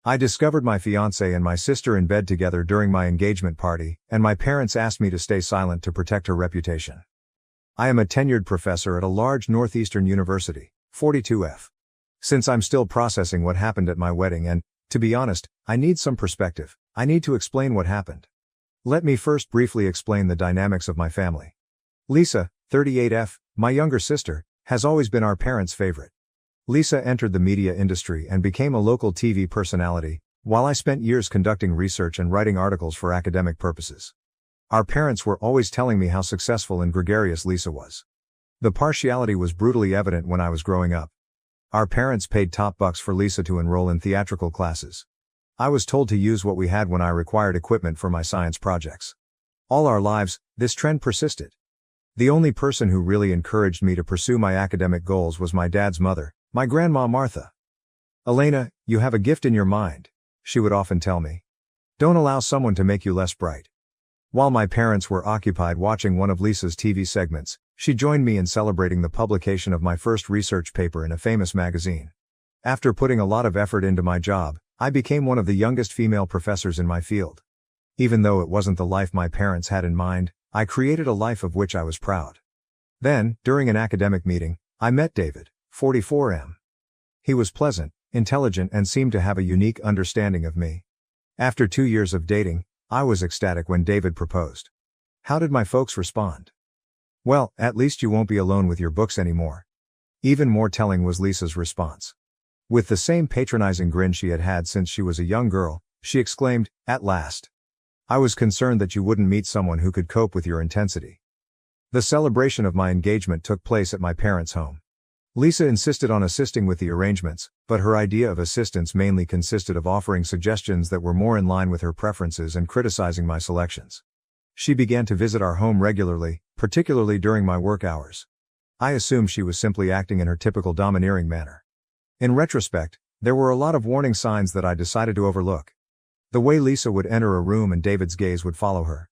I discovered my fiancée and my sister in bed together during my engagement party, and my parents asked me to stay silent to protect her reputation. I am a tenured professor at a large northeastern university, 42F. Since I'm still processing what happened at my wedding and, to be honest, I need some perspective, I need to explain what happened. Let me first briefly explain the dynamics of my family. Lisa, 38F, my younger sister, has always been our parents' favorite. Lisa entered the media industry and became a local TV personality, while I spent years conducting research and writing articles for academic purposes. Our parents were always telling me how successful and gregarious Lisa was. The partiality was brutally evident when I was growing up. Our parents paid top bucks for Lisa to enroll in theatrical classes. I was told to use what we had when I required equipment for my science projects. All our lives, this trend persisted. The only person who really encouraged me to pursue my academic goals was my dad's mother, my grandma Martha. "Elena, you have a gift in your mind," she would often tell me. "Don't allow someone to make you less bright." While my parents were occupied watching one of Lisa's TV segments, she joined me in celebrating the publication of my first research paper in a famous magazine. After putting a lot of effort into my job, I became one of the youngest female professors in my field. Even though it wasn't the life my parents had in mind, I created a life of which I was proud. Then, during an academic meeting, I met David, 44M. He was pleasant, intelligent, and seemed to have a unique understanding of me. After 2 years of dating, I was ecstatic when David proposed. How did my folks respond? "Well, at least you won't be alone with your books anymore." Even more telling was Lisa's response. With the same patronizing grin she had had since she was a young girl, she exclaimed, "At last. I was concerned that you wouldn't meet someone who could cope with your intensity." The celebration of my engagement took place at my parents' home. Lisa insisted on assisting with the arrangements, but her idea of assistance mainly consisted of offering suggestions that were more in line with her preferences and criticizing my selections. She began to visit our home regularly, particularly during my work hours. I assumed she was simply acting in her typical domineering manner. In retrospect, there were a lot of warning signs that I decided to overlook. The way Lisa would enter a room and David's gaze would follow her.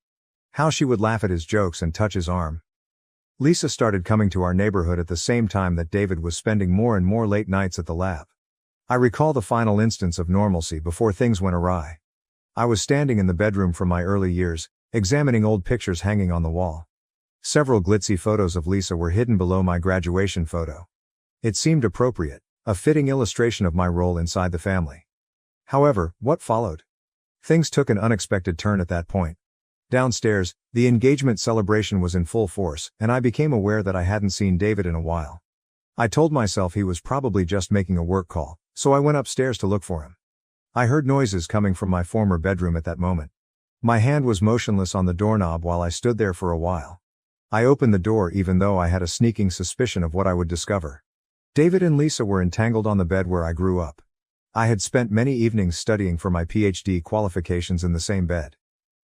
How she would laugh at his jokes and touch his arm. Lisa started coming to our neighborhood at the same time that David was spending more and more late nights at the lab. I recall the final instance of normalcy before things went awry. I was standing in the bedroom from my early years, examining old pictures hanging on the wall. Several glitzy photos of Lisa were hidden below my graduation photo. It seemed appropriate, a fitting illustration of my role inside the family. However, what followed? Things took an unexpected turn at that point. Downstairs, the engagement celebration was in full force, and I became aware that I hadn't seen David in a while. I told myself he was probably just making a work call, so I went upstairs to look for him. I heard noises coming from my former bedroom at that moment. My hand was motionless on the doorknob while I stood there for a while. I opened the door even though I had a sneaking suspicion of what I would discover. David and Lisa were entangled on the bed where I grew up. I had spent many evenings studying for my PhD qualifications in the same bed.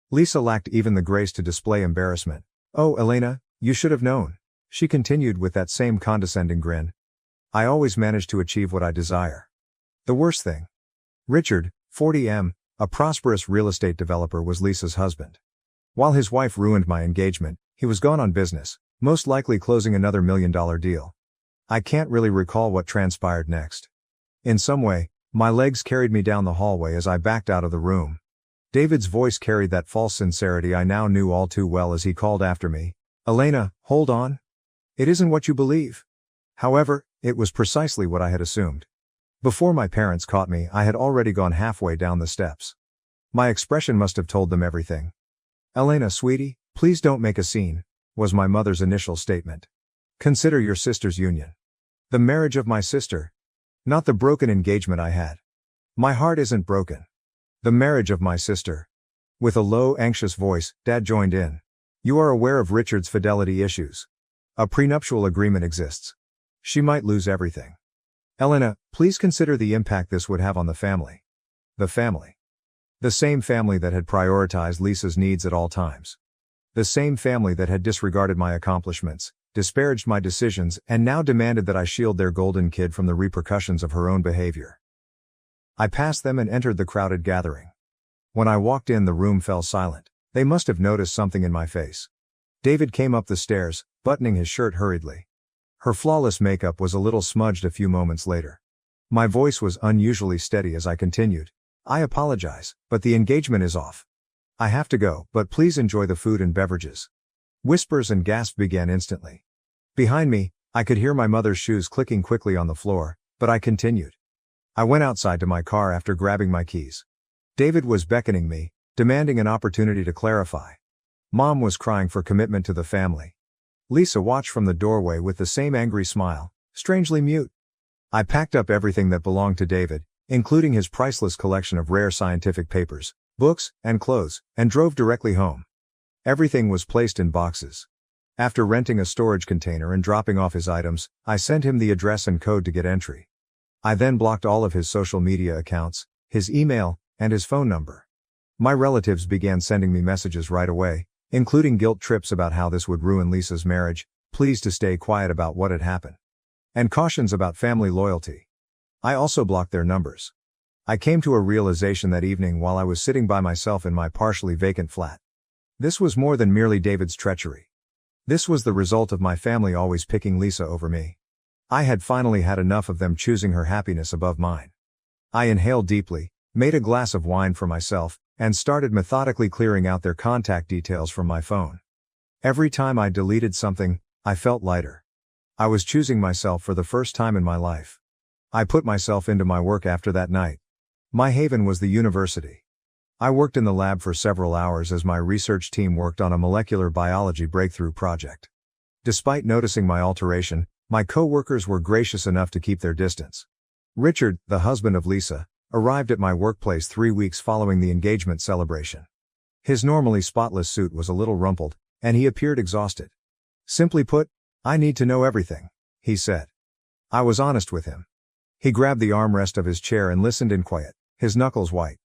Lisa lacked even the grace to display embarrassment. "Oh, Elena, you should have known," she continued with that same condescending grin. "I always manage to achieve what I desire." The worst thing. Richard, 40M, a prosperous real estate developer, was Lisa's husband. While his wife ruined my engagement, he was gone on business, most likely closing another $1 million deal. I can't really recall what transpired next. In some way, my legs carried me down the hallway as I backed out of the room. David's voice carried that false sincerity I now knew all too well as he called after me, "Elena, hold on. It isn't what you believe." However, it was precisely what I had assumed. Before my parents caught me, I had already gone halfway down the steps. My expression must have told them everything. "Elena, sweetie, please don't make a scene," was my mother's initial statement. "Consider your sister's union. The marriage of my sister. Not the broken engagement I had. My heart isn't broken. The marriage of my sister." With a low, anxious voice, Dad joined in. "You are aware of Richard's fidelity issues. A prenuptial agreement exists. She might lose everything. Elena, please consider the impact this would have on the family." The family. The same family that had prioritized Lisa's needs at all times. The same family that had disregarded my accomplishments, disparaged my decisions, and now demanded that I shield their golden kid from the repercussions of her own behavior. I passed them and entered the crowded gathering. When I walked in, the room fell silent. They must have noticed something in my face. David came up the stairs, buttoning his shirt hurriedly. Her flawless makeup was a little smudged a few moments later. My voice was unusually steady as I continued. I apologize, but the engagement is off. I have to go, but please enjoy the food and beverages. Whispers and gasps began instantly. Behind me, I could hear my mother's shoes clicking quickly on the floor, but I continued. I went outside to my car after grabbing my keys. David was beckoning me, demanding an opportunity to clarify. Mom was crying for commitment to the family. Lisa watched from the doorway with the same angry smile, strangely mute. I packed up everything that belonged to David, including his priceless collection of rare scientific papers, books, and clothes, and drove directly home. Everything was placed in boxes. After renting a storage container and dropping off his items, I sent him the address and code to get entry. I then blocked all of his social media accounts, his email, and his phone number. My relatives began sending me messages right away, including guilt trips about how this would ruin Lisa's marriage, pleas to stay quiet about what had happened, and cautions about family loyalty. I also blocked their numbers. I came to a realization that evening while I was sitting by myself in my partially vacant flat. This was more than merely David's treachery. This was the result of my family always picking Lisa over me. I had finally had enough of them choosing her happiness above mine. I inhaled deeply, made a glass of wine for myself, and started methodically clearing out their contact details from my phone. Every time I deleted something, I felt lighter. I was choosing myself for the first time in my life. I put myself into my work after that night. My haven was the university. I worked in the lab for several hours as my research team worked on a molecular biology breakthrough project. Despite noticing my alteration, my co-workers were gracious enough to keep their distance. Richard, the husband of Lisa, arrived at my workplace 3 weeks following the engagement celebration. His normally spotless suit was a little rumpled, and he appeared exhausted. Simply put, I need to know everything, he said. I was honest with him. He grabbed the armrest of his chair and listened in quiet, his knuckles white.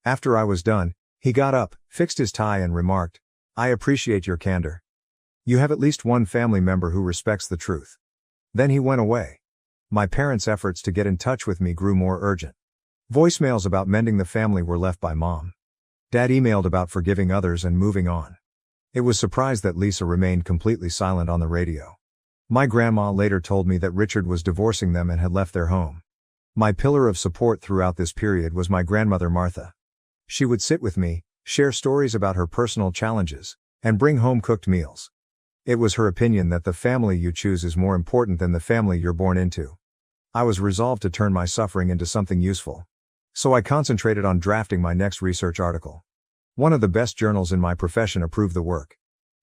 After I was done, he got up, fixed his tie and remarked, "I appreciate your candor. You have at least one family member who respects the truth." Then he went away. My parents' efforts to get in touch with me grew more urgent. Voicemails about mending the family were left by Mom. Dad emailed about forgiving others and moving on. It was surprised that Lisa remained completely silent on the radio. My grandma later told me that Richard was divorcing them and had left their home. My pillar of support throughout this period was my grandmother Martha. She would sit with me, share stories about her personal challenges, and bring home cooked meals. It was her opinion that the family you choose is more important than the family you're born into. I was resolved to turn my suffering into something useful. So I concentrated on drafting my next research article. One of the best journals in my profession approved the work.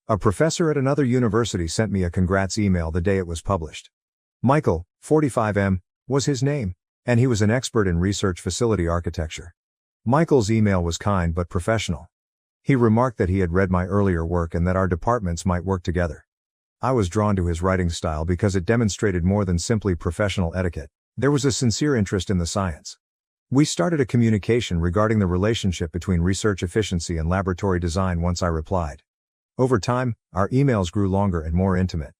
A professor at another university sent me a congrats email the day it was published. Michael, 45M, was his name, and he was an expert in research facility architecture. Michael's email was kind but professional. He remarked that he had read my earlier work and that our departments might work together. I was drawn to his writing style because it demonstrated more than simply professional etiquette. There was a sincere interest in the science. We started a communication regarding the relationship between research efficiency and laboratory design once I replied. Over time, our emails grew longer and more intimate.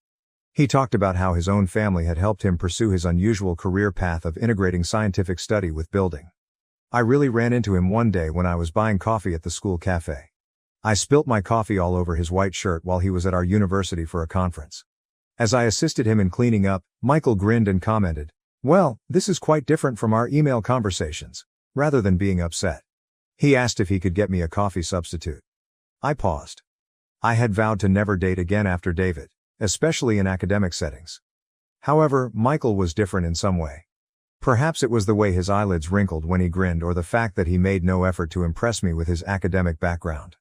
He talked about how his own family had helped him pursue his unusual career path of integrating scientific study with building. I really ran into him one day when I was buying coffee at the school cafe. I spilt my coffee all over his white shirt while he was at our university for a conference. As I assisted him in cleaning up, Michael grinned and commented, "Well, this is quite different from our email conversations," rather than being upset. He asked if he could get me a coffee substitute. I paused. I had vowed to never date again after David, especially in academic settings. However, Michael was different in some way. Perhaps it was the way his eyelids wrinkled when he grinned or the fact that he made no effort to impress me with his academic background.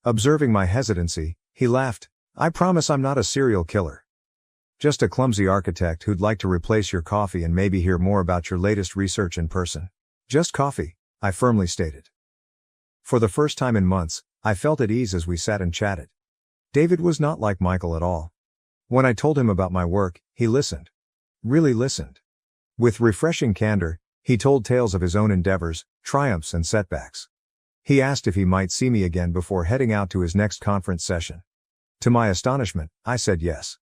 Observing my hesitancy, he laughed, "I promise I'm not a serial killer. Just a clumsy architect who'd like to replace your coffee and maybe hear more about your latest research in person." "Just coffee," I firmly stated. For the first time in months, I felt at ease as we sat and chatted. David was not like Michael at all. When I told him about my work, he listened. Really listened. With refreshing candor, he told tales of his own endeavors, triumphs and setbacks. He asked if he might see me again before heading out to his next conference session. To my astonishment, I said yes.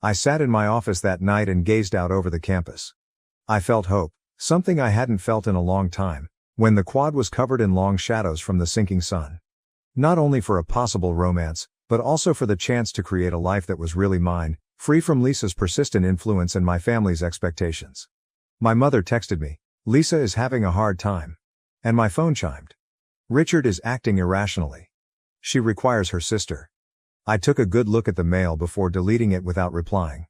I sat in my office that night and gazed out over the campus. I felt hope, something I hadn't felt in a long time, when the quad was covered in long shadows from the sinking sun. Not only for a possible romance, but also for the chance to create a life that was really mine, free from Lisa's persistent influence and my family's expectations. My mother texted me, "Lisa is having a hard time. And my phone chimed. Richard is acting irrationally. She requires her sister. I took a good look at the mail before deleting it without replying.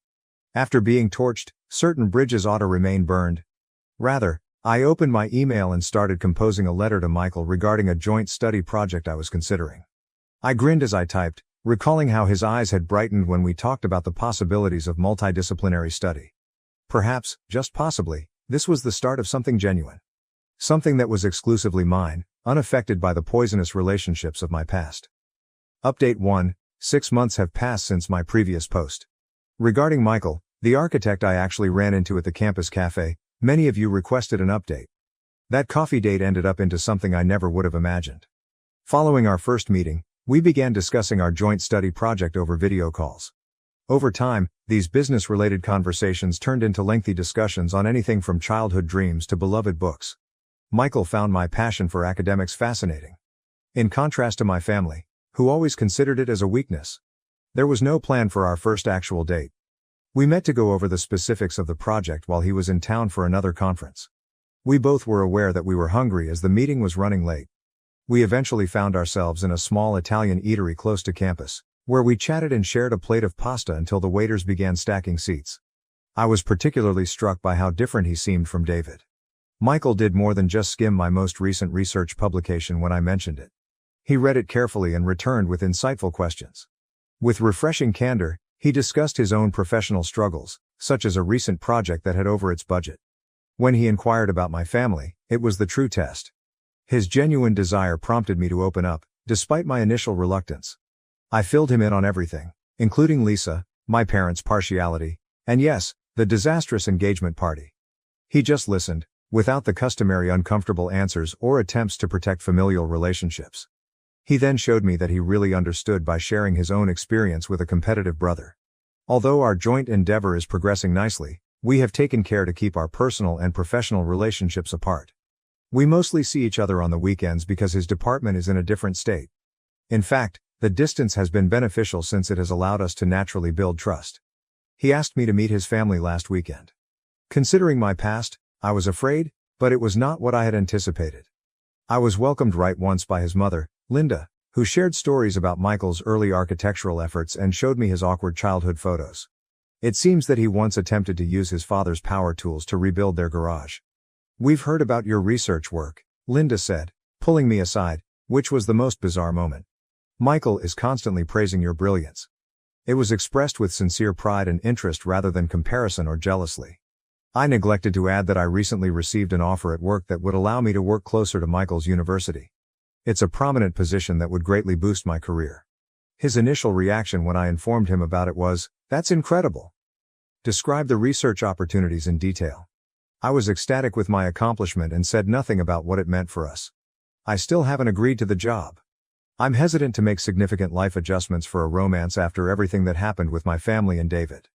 After being torched, certain bridges ought to remain burned. Rather, I opened my email and started composing a letter to Michael regarding a joint study project I was considering. I grinned as I typed, recalling how his eyes had brightened when we talked about the possibilities of multidisciplinary study. Perhaps, just possibly, this was the start of something genuine. Something that was exclusively mine, unaffected by the poisonous relationships of my past. Update 1. 6 months have passed since my previous post. Regarding Michael, the architect I actually ran into at the campus cafe, many of you requested an update. That coffee date ended up into something I never would have imagined. Following our first meeting, we began discussing our joint study project over video calls. Over time, these business-related conversations turned into lengthy discussions on anything from childhood dreams to beloved books. Michael found my passion for academics fascinating. In contrast to my family, who always considered it as a weakness. There was no plan for our first actual date. We met to go over the specifics of the project while he was in town for another conference. We both were aware that we were hungry as the meeting was running late. We eventually found ourselves in a small Italian eatery close to campus, where we chatted and shared a plate of pasta until the waiters began stacking seats. I was particularly struck by how different he seemed from David. Michael did more than just skim my most recent research publication when I mentioned it. He read it carefully and returned with insightful questions. With refreshing candor, he discussed his own professional struggles, such as a recent project that had over its budget. When he inquired about my family, it was the true test. His genuine desire prompted me to open up, despite my initial reluctance. I filled him in on everything, including Lisa, my parents' partiality, and yes, the disastrous engagement party. He just listened, without the customary uncomfortable answers or attempts to protect familial relationships. He then showed me that he really understood by sharing his own experience with a competitive brother. Although our joint endeavor is progressing nicely, we have taken care to keep our personal and professional relationships apart. We mostly see each other on the weekends because his department is in a different state. In fact, the distance has been beneficial since it has allowed us to naturally build trust. He asked me to meet his family last weekend. Considering my past, I was afraid, but it was not what I had anticipated. I was welcomed right once by his mother, Linda, who shared stories about Michael's early architectural efforts and showed me his awkward childhood photos. It seems that he once attempted to use his father's power tools to rebuild their garage. We've heard about your research work, Linda said, pulling me aside, which was the most bizarre moment. Michael is constantly praising your brilliance. It was expressed with sincere pride and interest rather than comparison or jealousy. I neglected to add that I recently received an offer at work that would allow me to work closer to Michael's university. It's a prominent position that would greatly boost my career. His initial reaction when I informed him about it was, "That's incredible. Describe the research opportunities in detail." I was ecstatic with my accomplishment and said nothing about what it meant for us. I still haven't agreed to the job. I'm hesitant to make significant life adjustments for a romance after everything that happened with my family and David.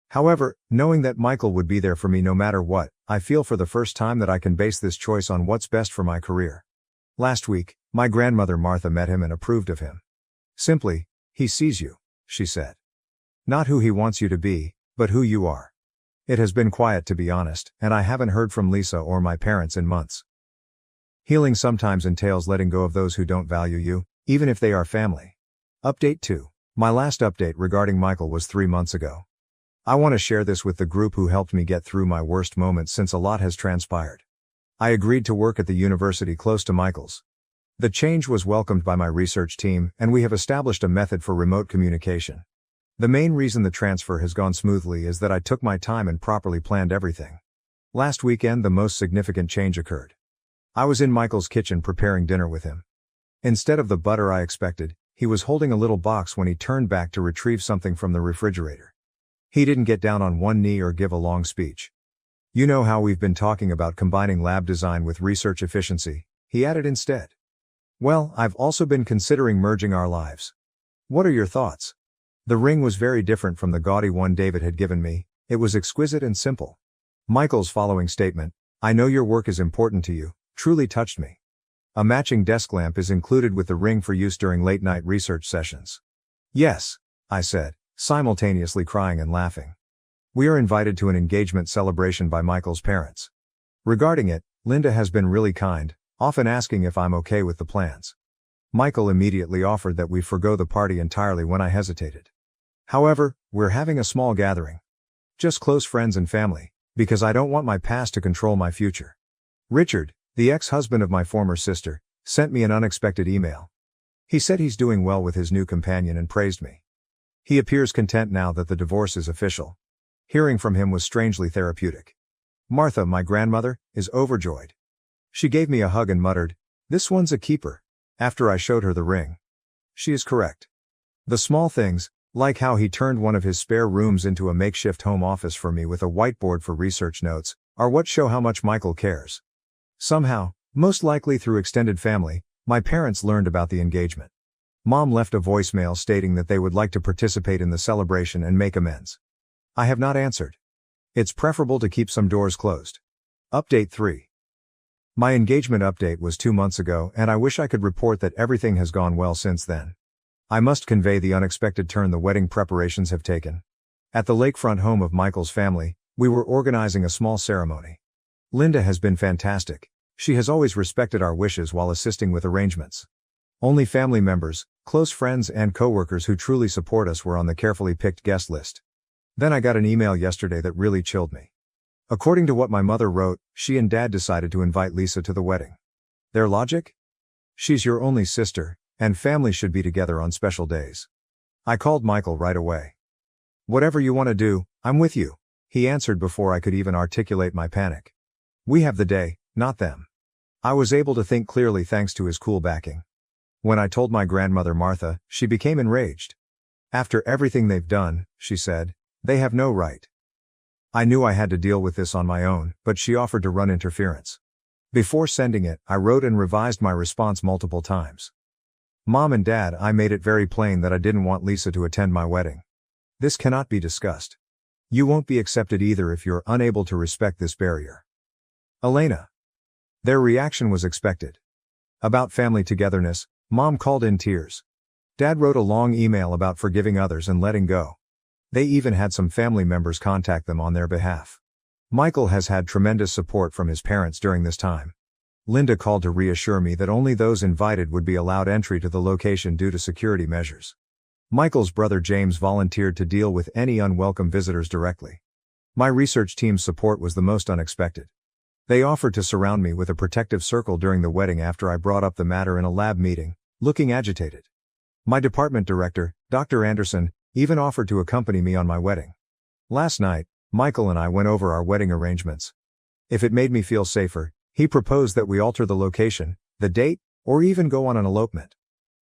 However, knowing that Michael would be there for me no matter what, I feel for the first time that I can base this choice on what's best for my career. Last week, my grandmother Martha met him and approved of him. Simply, he sees you, she said. Not who he wants you to be, but who you are. It has been quiet to be honest, and I haven't heard from Lisa or my parents in months. Healing sometimes entails letting go of those who don't value you, even if they are family. Update 2. My last update regarding Michael was 3 months ago. I want to share this with the group who helped me get through my worst moments since a lot has transpired. I agreed to work at the university close to Michael's. The change was welcomed by my research team, and we have established a method for remote communication. The main reason the transfer has gone smoothly is that I took my time and properly planned everything. Last weekend the most significant change occurred. I was in Michael's kitchen preparing dinner with him. Instead of the butter I expected, he was holding a little box when he turned back to retrieve something from the refrigerator. He didn't get down on one knee or give a long speech. "You know how we've been talking about combining lab design with research efficiency," he added instead. "Well, I've also been considering merging our lives. What are your thoughts?" The ring was very different from the gaudy one David had given me. It was exquisite and simple. Michael's following statement, "I know your work is important to you," truly touched me. A matching desk lamp is included with the ring for use during late-night research sessions. "Yes," I said, simultaneously crying and laughing. We are invited to an engagement celebration by Michael's parents. Regarding it, Linda has been really kind, often asking if I'm okay with the plans. Michael immediately offered that we forgo the party entirely when I hesitated. However, we're having a small gathering. Just close friends and family, because I don't want my past to control my future. Richard, the ex-husband of my former sister, sent me an unexpected email. He said he's doing well with his new companion and praised me. He appears content now that the divorce is official. Hearing from him was strangely therapeutic. Martha, my grandmother, is overjoyed. She gave me a hug and muttered, "This one's a keeper," after I showed her the ring. She is correct. The small things, like how he turned one of his spare rooms into a makeshift home office for me with a whiteboard for research notes, are what show how much Michael cares. Somehow, most likely through extended family, my parents learned about the engagement. Mom left a voicemail stating that they would like to participate in the celebration and make amends. I have not answered. It's preferable to keep some doors closed. Update 3. My engagement update was 2 months ago, and I wish I could report that everything has gone well since then. I must convey the unexpected turn the wedding preparations have taken. At the lakefront home of Michael's family, we were organizing a small ceremony. Linda has been fantastic. She has always respected our wishes while assisting with arrangements. Only family members, close friends and coworkers who truly support us were on the carefully picked guest list. Then I got an email yesterday that really chilled me. According to what my mother wrote, she and Dad decided to invite Lisa to the wedding. Their logic? She's your only sister, and family should be together on special days. I called Michael right away. "Whatever you want to do, I'm with you," he answered before I could even articulate my panic. "We have the day, not them." I was able to think clearly thanks to his cool backing. When I told my grandmother Martha, she became enraged. "After everything they've done," she said, "they have no right." I knew I had to deal with this on my own, but she offered to run interference. Before sending it, I wrote and revised my response multiple times. "Mom and Dad, I made it very plain that I didn't want Lisa to attend my wedding. This cannot be discussed. You won't be accepted either if you're unable to respect this barrier. Elena." Their reaction was expected. About family togetherness, Mom called in tears. Dad wrote a long email about forgiving others and letting go. They even had some family members contact them on their behalf. Michael has had tremendous support from his parents during this time. Linda called to reassure me that only those invited would be allowed entry to the location due to security measures. Michael's brother James volunteered to deal with any unwelcome visitors directly. My research team's support was the most unexpected. They offered to surround me with a protective circle during the wedding after I brought up the matter in a lab meeting, looking agitated. My department director, Dr. Anderson, even offered to accompany me on my wedding. Last night, Michael and I went over our wedding arrangements. If it made me feel safer, he proposed that we alter the location, the date, or even go on an elopement.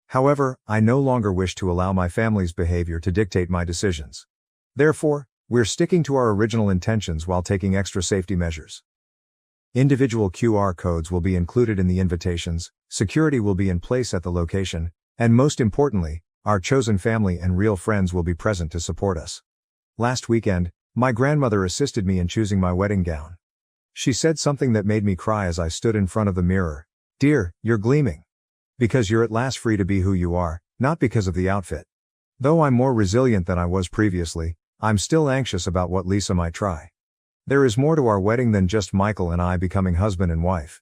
However, I no longer wish to allow my family's behavior to dictate my decisions. Therefore, we're sticking to our original intentions while taking extra safety measures. Individual QR codes will be included in the invitations, security will be in place at the location, and most importantly, our chosen family and real friends will be present to support us. Last weekend, my grandmother assisted me in choosing my wedding gown. She said something that made me cry as I stood in front of the mirror. "Dear, you're gleaming. Because you're at last free to be who you are, not because of the outfit. Though I'm more resilient than I was previously, I'm still anxious about what Lisa might try. There is more to our wedding than just Michael and I becoming husband and wife.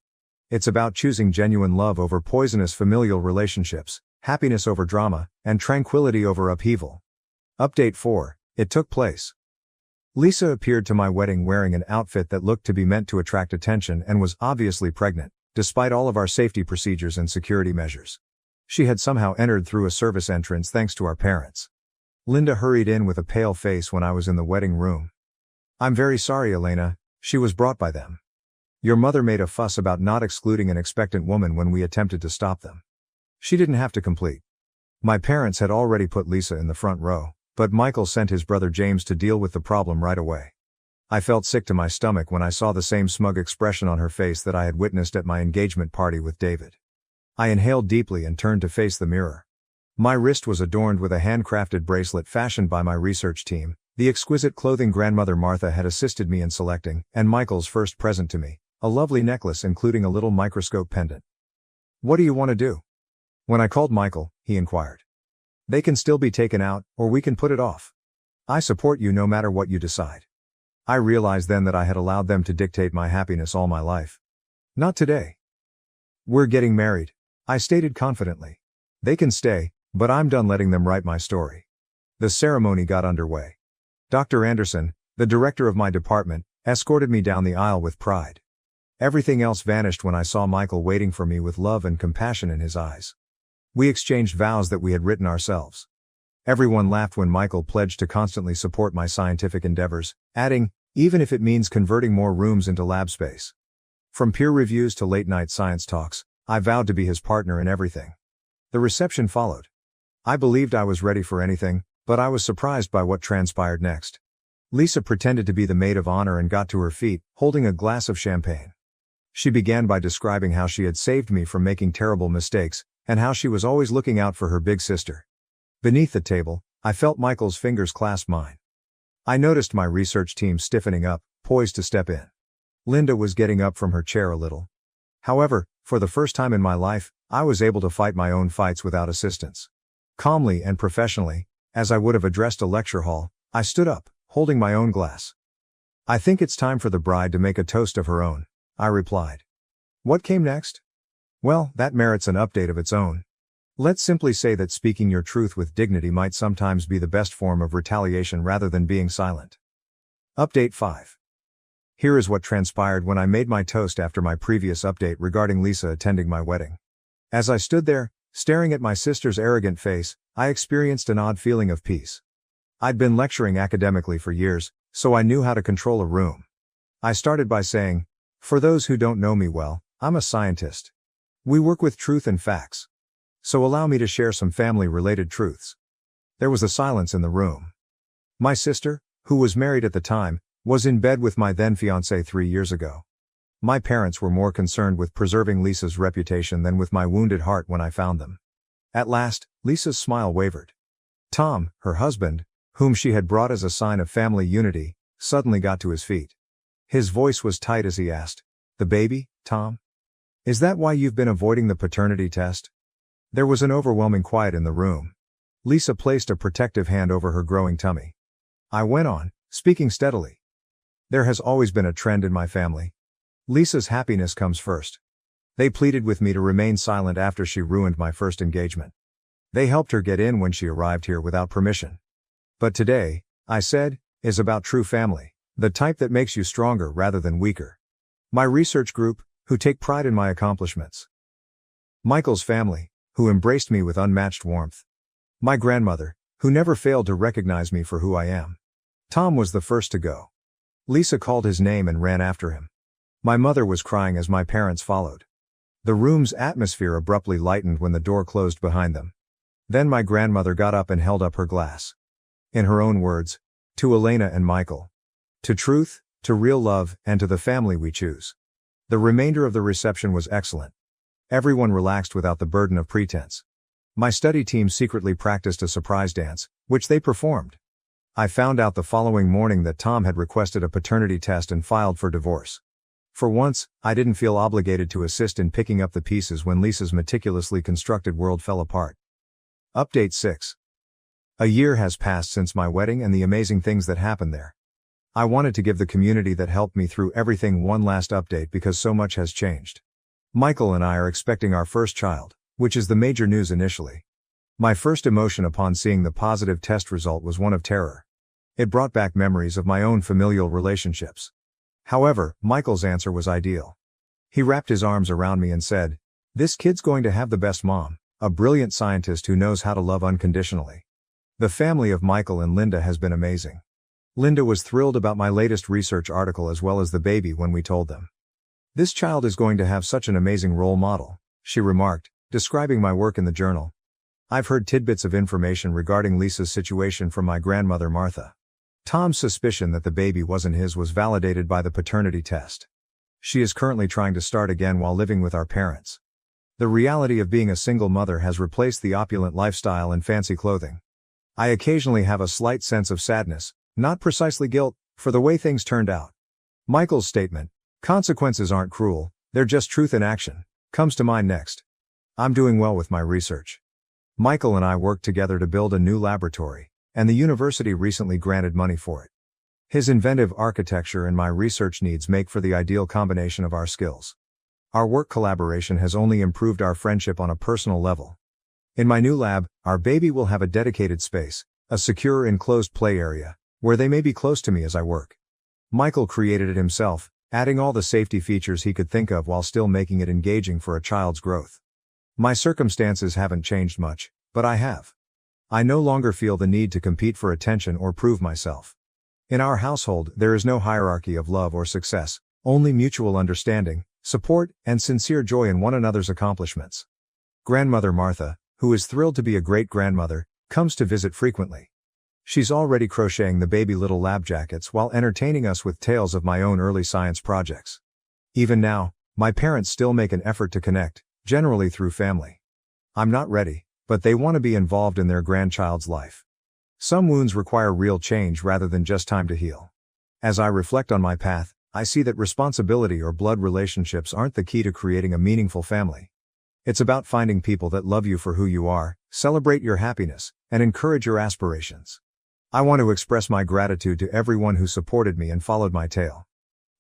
It's about choosing genuine love over poisonous familial relationships, happiness over drama, and tranquility over upheaval." Update 4. It took place. Lisa appeared to my wedding wearing an outfit that looked to be meant to attract attention and was obviously pregnant, despite all of our safety procedures and security measures. She had somehow entered through a service entrance thanks to our parents. Linda hurried in with a pale face when I was in the wedding room. "I'm very sorry, Elena," she was brought by them. "Your mother made a fuss about not excluding an expectant woman when we attempted to stop them. She didn't have to complete." My parents had already put Lisa in the front row, but Michael sent his brother James to deal with the problem right away. I felt sick to my stomach when I saw the same smug expression on her face that I had witnessed at my engagement party with David. I inhaled deeply and turned to face the mirror. My wrist was adorned with a handcrafted bracelet fashioned by my research team, the exquisite clothing grandmother Martha had assisted me in selecting, and Michael's first present to me, a lovely necklace including a little microscope pendant. "What do you want to do?" When I called Michael, he inquired. "They can still be taken out, or we can put it off. I support you no matter what you decide." I realized then that I had allowed them to dictate my happiness all my life. Not today. We're getting married, I stated confidently. They can stay, but I'm done letting them write my story. The ceremony got underway. Dr. Anderson, the director of my department, escorted me down the aisle with pride. Everything else vanished when I saw Michael waiting for me with love and compassion in his eyes. We exchanged vows that we had written ourselves. Everyone laughed when Michael pledged to constantly support my scientific endeavors, adding, even if it means converting more rooms into lab space. From peer reviews to late-night science talks, I vowed to be his partner in everything. The reception followed. I believed I was ready for anything, but I was surprised by what transpired next. Lisa pretended to be the maid of honor and got to her feet, holding a glass of champagne. She began by describing how she had saved me from making terrible mistakes, and how she was always looking out for her big sister. Beneath the table, I felt Michael's fingers clasp mine. I noticed my research team stiffening up, poised to step in. Linda was getting up from her chair a little. However, for the first time in my life, I was able to fight my own fights without assistance. Calmly and professionally, as I would have addressed a lecture hall, I stood up, holding my own glass. I think it's time for the bride to make a toast of her own, I replied. What came next? Well, that merits an update of its own. Let's simply say that speaking your truth with dignity might sometimes be the best form of retaliation rather than being silent. Update 5. Here is what transpired when I made my toast after my previous update regarding Lisa attending my wedding. As I stood there, staring at my sister's arrogant face, I experienced an odd feeling of peace. I'd been lecturing academically for years, so I knew how to control a room. I started by saying, for those who don't know me well, I'm a scientist. We work with truth and facts. So allow me to share some family-related truths. There was a silence in the room. My sister, who was married at the time, was in bed with my then-fiancé 3 years ago. My parents were more concerned with preserving Lisa's reputation than with my wounded heart when I found them. At last, Lisa's smile wavered. Tom, her husband, whom she had brought as a sign of family unity, suddenly got to his feet. His voice was tight as he asked, "The baby, Tom? Is that why you've been avoiding the paternity test?" There was an overwhelming quiet in the room. Lisa placed a protective hand over her growing tummy. I went on, speaking steadily. There has always been a trend in my family. Lisa's happiness comes first. They pleaded with me to remain silent after she ruined my first engagement. They helped her get in when she arrived here without permission. But today, I said, is about true family, the type that makes you stronger rather than weaker. My research group, who take pride in my accomplishments. Michael's family, who embraced me with unmatched warmth. My grandmother, who never failed to recognize me for who I am. Tom was the first to go. Lisa called his name and ran after him. My mother was crying as my parents followed. The room's atmosphere abruptly lightened when the door closed behind them. Then my grandmother got up and held up her glass. In her own words, to Elena and Michael. To truth, to real love, and to the family we choose. The remainder of the reception was excellent. Everyone relaxed without the burden of pretense. My study team secretly practiced a surprise dance, which they performed. I found out the following morning that Tom had requested a paternity test and filed for divorce. For once, I didn't feel obligated to assist in picking up the pieces when Lisa's meticulously constructed world fell apart. Update 6. A year has passed since my wedding and the amazing things that happened there. I wanted to give the community that helped me through everything one last update because so much has changed. Michael and I are expecting our first child, which is the major news initially. My first emotion upon seeing the positive test result was one of terror. It brought back memories of my own familial relationships. However, Michael's answer was ideal. He wrapped his arms around me and said, "This kid's going to have the best mom, a brilliant scientist who knows how to love unconditionally." The family of Michael and Linda has been amazing. Linda was thrilled about my latest research article as well as the baby when we told them. "This child is going to have such an amazing role model," she remarked, describing my work in the journal. I've heard tidbits of information regarding Lisa's situation from my grandmother Martha. Tom's suspicion that the baby wasn't his was validated by the paternity test. She is currently trying to start again while living with our parents. The reality of being a single mother has replaced the opulent lifestyle and fancy clothing. I occasionally have a slight sense of sadness, not precisely guilt, for the way things turned out. Michael's statement, "Consequences aren't cruel, they're just truth in action," comes to mind next. I'm doing well with my research. Michael and I worked together to build a new laboratory, and the university recently granted money for it. His inventive architecture and my research needs make for the ideal combination of our skills. Our work collaboration has only improved our friendship on a personal level. In my new lab, our baby will have a dedicated space, a secure enclosed play area, where they may be close to me as I work. Michael created it himself, adding all the safety features he could think of while still making it engaging for a child's growth. My circumstances haven't changed much, but I have. I no longer feel the need to compete for attention or prove myself. In our household, there is no hierarchy of love or success, only mutual understanding, support, and sincere joy in one another's accomplishments. Grandmother Martha, who is thrilled to be a great-grandmother, comes to visit frequently. She's already crocheting the baby little lab jackets while entertaining us with tales of my own early science projects. Even now, my parents still make an effort to connect, generally through family. I'm not ready, but they want to be involved in their grandchild's life. Some wounds require real change rather than just time to heal. As I reflect on my path, I see that responsibility or blood relationships aren't the key to creating a meaningful family. It's about finding people that love you for who you are, celebrate your happiness, and encourage your aspirations. I want to express my gratitude to everyone who supported me and followed my tale.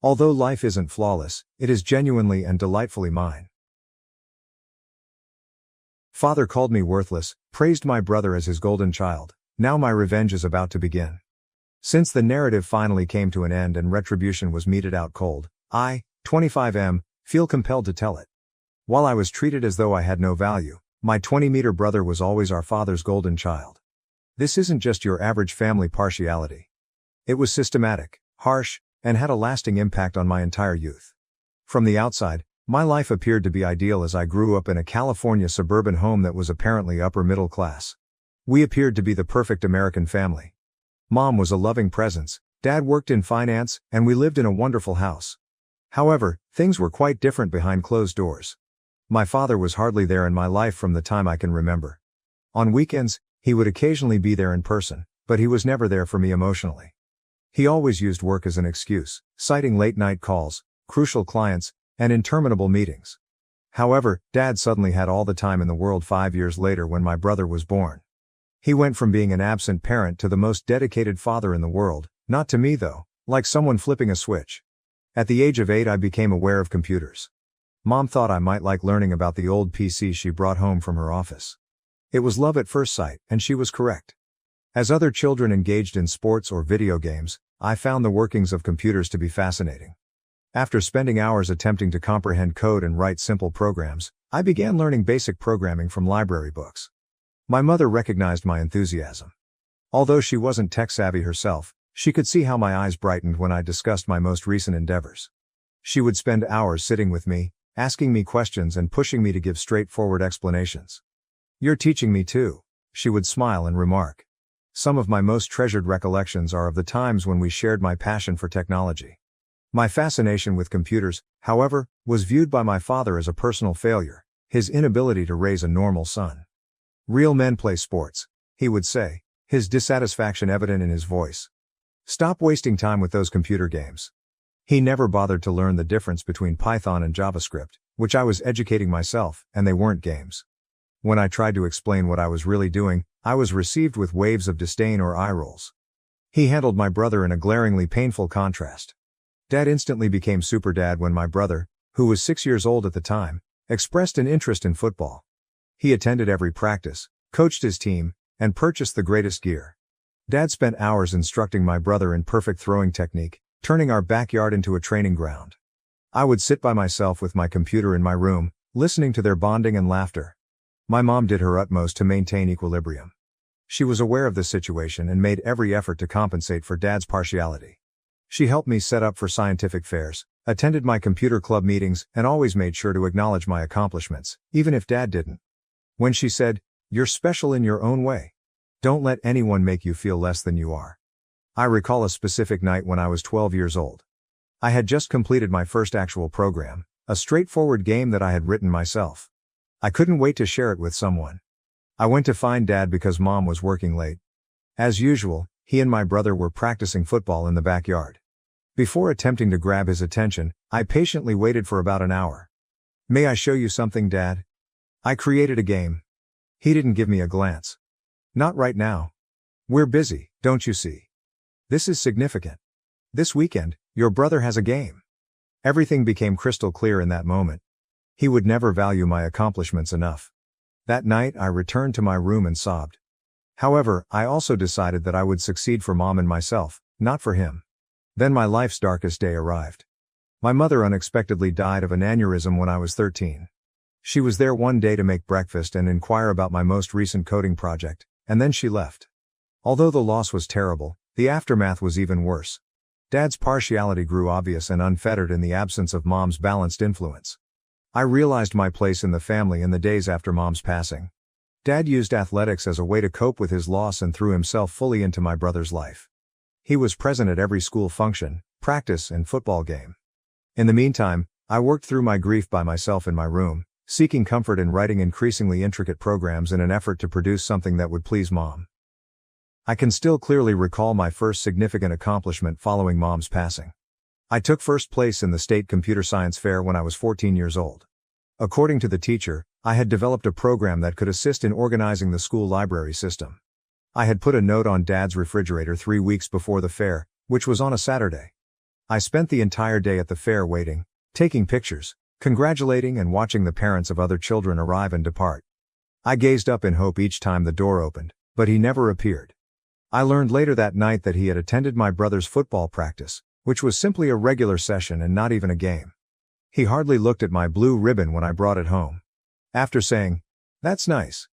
Although life isn't flawless, it is genuinely and delightfully mine. Father called me worthless, praised my brother as his golden child. Now my revenge is about to begin. Since the narrative finally came to an end and retribution was meted out cold, I, 25M, feel compelled to tell it. While I was treated as though I had no value, my 20-meter brother was always our father's golden child. This isn't just your average family partiality. It was systematic, harsh, and had a lasting impact on my entire youth. From the outside, my life appeared to be ideal as I grew up in a California suburban home that was apparently upper middle class. We appeared to be the perfect American family. Mom was a loving presence, Dad worked in finance, and we lived in a wonderful house. However, things were quite different behind closed doors. My father was hardly there in my life from the time I can remember. On weekends, he would occasionally be there in person, but he was never there for me emotionally. He always used work as an excuse, citing late-night calls, crucial clients, and interminable meetings. However, Dad suddenly had all the time in the world 5 years later when my brother was born. He went from being an absent parent to the most dedicated father in the world, not to me though, like someone flipping a switch. At the age of 8 I became aware of computers. Mom thought I might like learning about the old PC she brought home from her office. It was love at first sight, and she was correct. As other children engaged in sports or video games, I found the workings of computers to be fascinating. After spending hours attempting to comprehend code and write simple programs, I began learning basic programming from library books. My mother recognized my enthusiasm. Although she wasn't tech-savvy herself, she could see how my eyes brightened when I discussed my most recent endeavors. She would spend hours sitting with me, asking me questions and pushing me to give straightforward explanations. "You're teaching me too," she would smile and remark. Some of my most treasured recollections are of the times when we shared my passion for technology. My fascination with computers, however, was viewed by my father as a personal failure, his inability to raise a normal son. "Real men play sports," he would say, his dissatisfaction evident in his voice. "Stop wasting time with those computer games." He never bothered to learn the difference between Python and JavaScript, which I was educating myself, and they weren't games. When I tried to explain what I was really doing, I was received with waves of disdain or eye rolls. He handled my brother in a glaringly painful contrast. Dad instantly became super dad when my brother, who was 6 years old at the time, expressed an interest in football. He attended every practice, coached his team, and purchased the greatest gear. Dad spent hours instructing my brother in perfect throwing technique, turning our backyard into a training ground. I would sit by myself with my computer in my room, listening to their bonding and laughter. My mom did her utmost to maintain equilibrium. She was aware of the situation and made every effort to compensate for Dad's partiality. She helped me set up for scientific fairs, attended my computer club meetings, and always made sure to acknowledge my accomplishments, even if Dad didn't. When she said, "You're special in your own way. Don't let anyone make you feel less than you are." I recall a specific night when I was 12 years old. I had just completed my first actual program, a straightforward game that I had written myself. I couldn't wait to share it with someone. I went to find Dad because Mom was working late. As usual, he and my brother were practicing football in the backyard. Before attempting to grab his attention, I patiently waited for about an hour. "May I show you something, Dad? I created a game." He didn't give me a glance. "Not right now. We're busy, don't you see? This is significant. This weekend, your brother has a game." Everything became crystal clear in that moment. He would never value my accomplishments enough. That night I returned to my room and sobbed. However, I also decided that I would succeed for Mom and myself, not for him. Then my life's darkest day arrived. My mother unexpectedly died of an aneurysm when I was 13. She was there one day to make breakfast and inquire about my most recent coding project, and then she left. Although the loss was terrible, the aftermath was even worse. Dad's partiality grew obvious and unfettered in the absence of Mom's balanced influence. I realized my place in the family in the days after Mom's passing. Dad used athletics as a way to cope with his loss and threw himself fully into my brother's life. He was present at every school function, practice, and football game. In the meantime, I worked through my grief by myself in my room, seeking comfort in writing increasingly intricate programs in an effort to produce something that would please Mom. I can still clearly recall my first significant accomplishment following Mom's passing. I took first place in the state computer science fair when I was 14 years old. According to the teacher, I had developed a program that could assist in organizing the school library system. I had put a note on Dad's refrigerator 3 weeks before the fair, which was on a Saturday. I spent the entire day at the fair waiting, taking pictures, congratulating and watching the parents of other children arrive and depart. I gazed up in hope each time the door opened, but he never appeared. I learned later that night that he had attended my brother's football practice, which was simply a regular session and not even a game. He hardly looked at my blue ribbon when I brought it home. After saying, "That's nice,"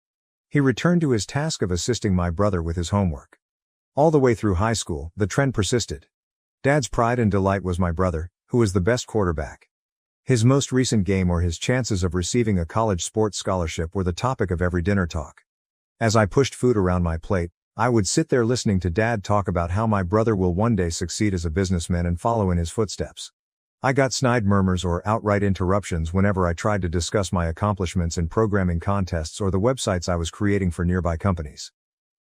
he returned to his task of assisting my brother with his homework. All the way through high school, the trend persisted. Dad's pride and delight was my brother, who was the best quarterback. His most recent game or his chances of receiving a college sports scholarship were the topic of every dinner talk. As I pushed food around my plate, I would sit there listening to Dad talk about how my brother will one day succeed as a businessman and follow in his footsteps. I got snide murmurs or outright interruptions whenever I tried to discuss my accomplishments in programming contests or the websites I was creating for nearby companies.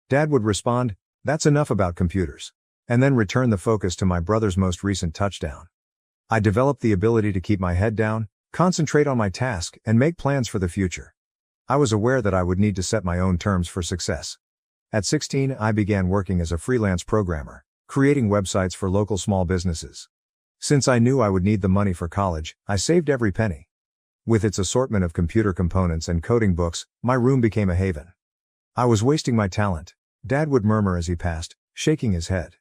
Dad would respond, "That's enough about computers," and then return the focus to my brother's most recent touchdown. I developed the ability to keep my head down, concentrate on my task, and make plans for the future. I was aware that I would need to set my own terms for success. At 16, I began working as a freelance programmer, creating websites for local small businesses. Since I knew I would need the money for college, I saved every penny. With its assortment of computer components and coding books, my room became a haven. I was wasting my talent, Dad would murmur as he passed, shaking his head.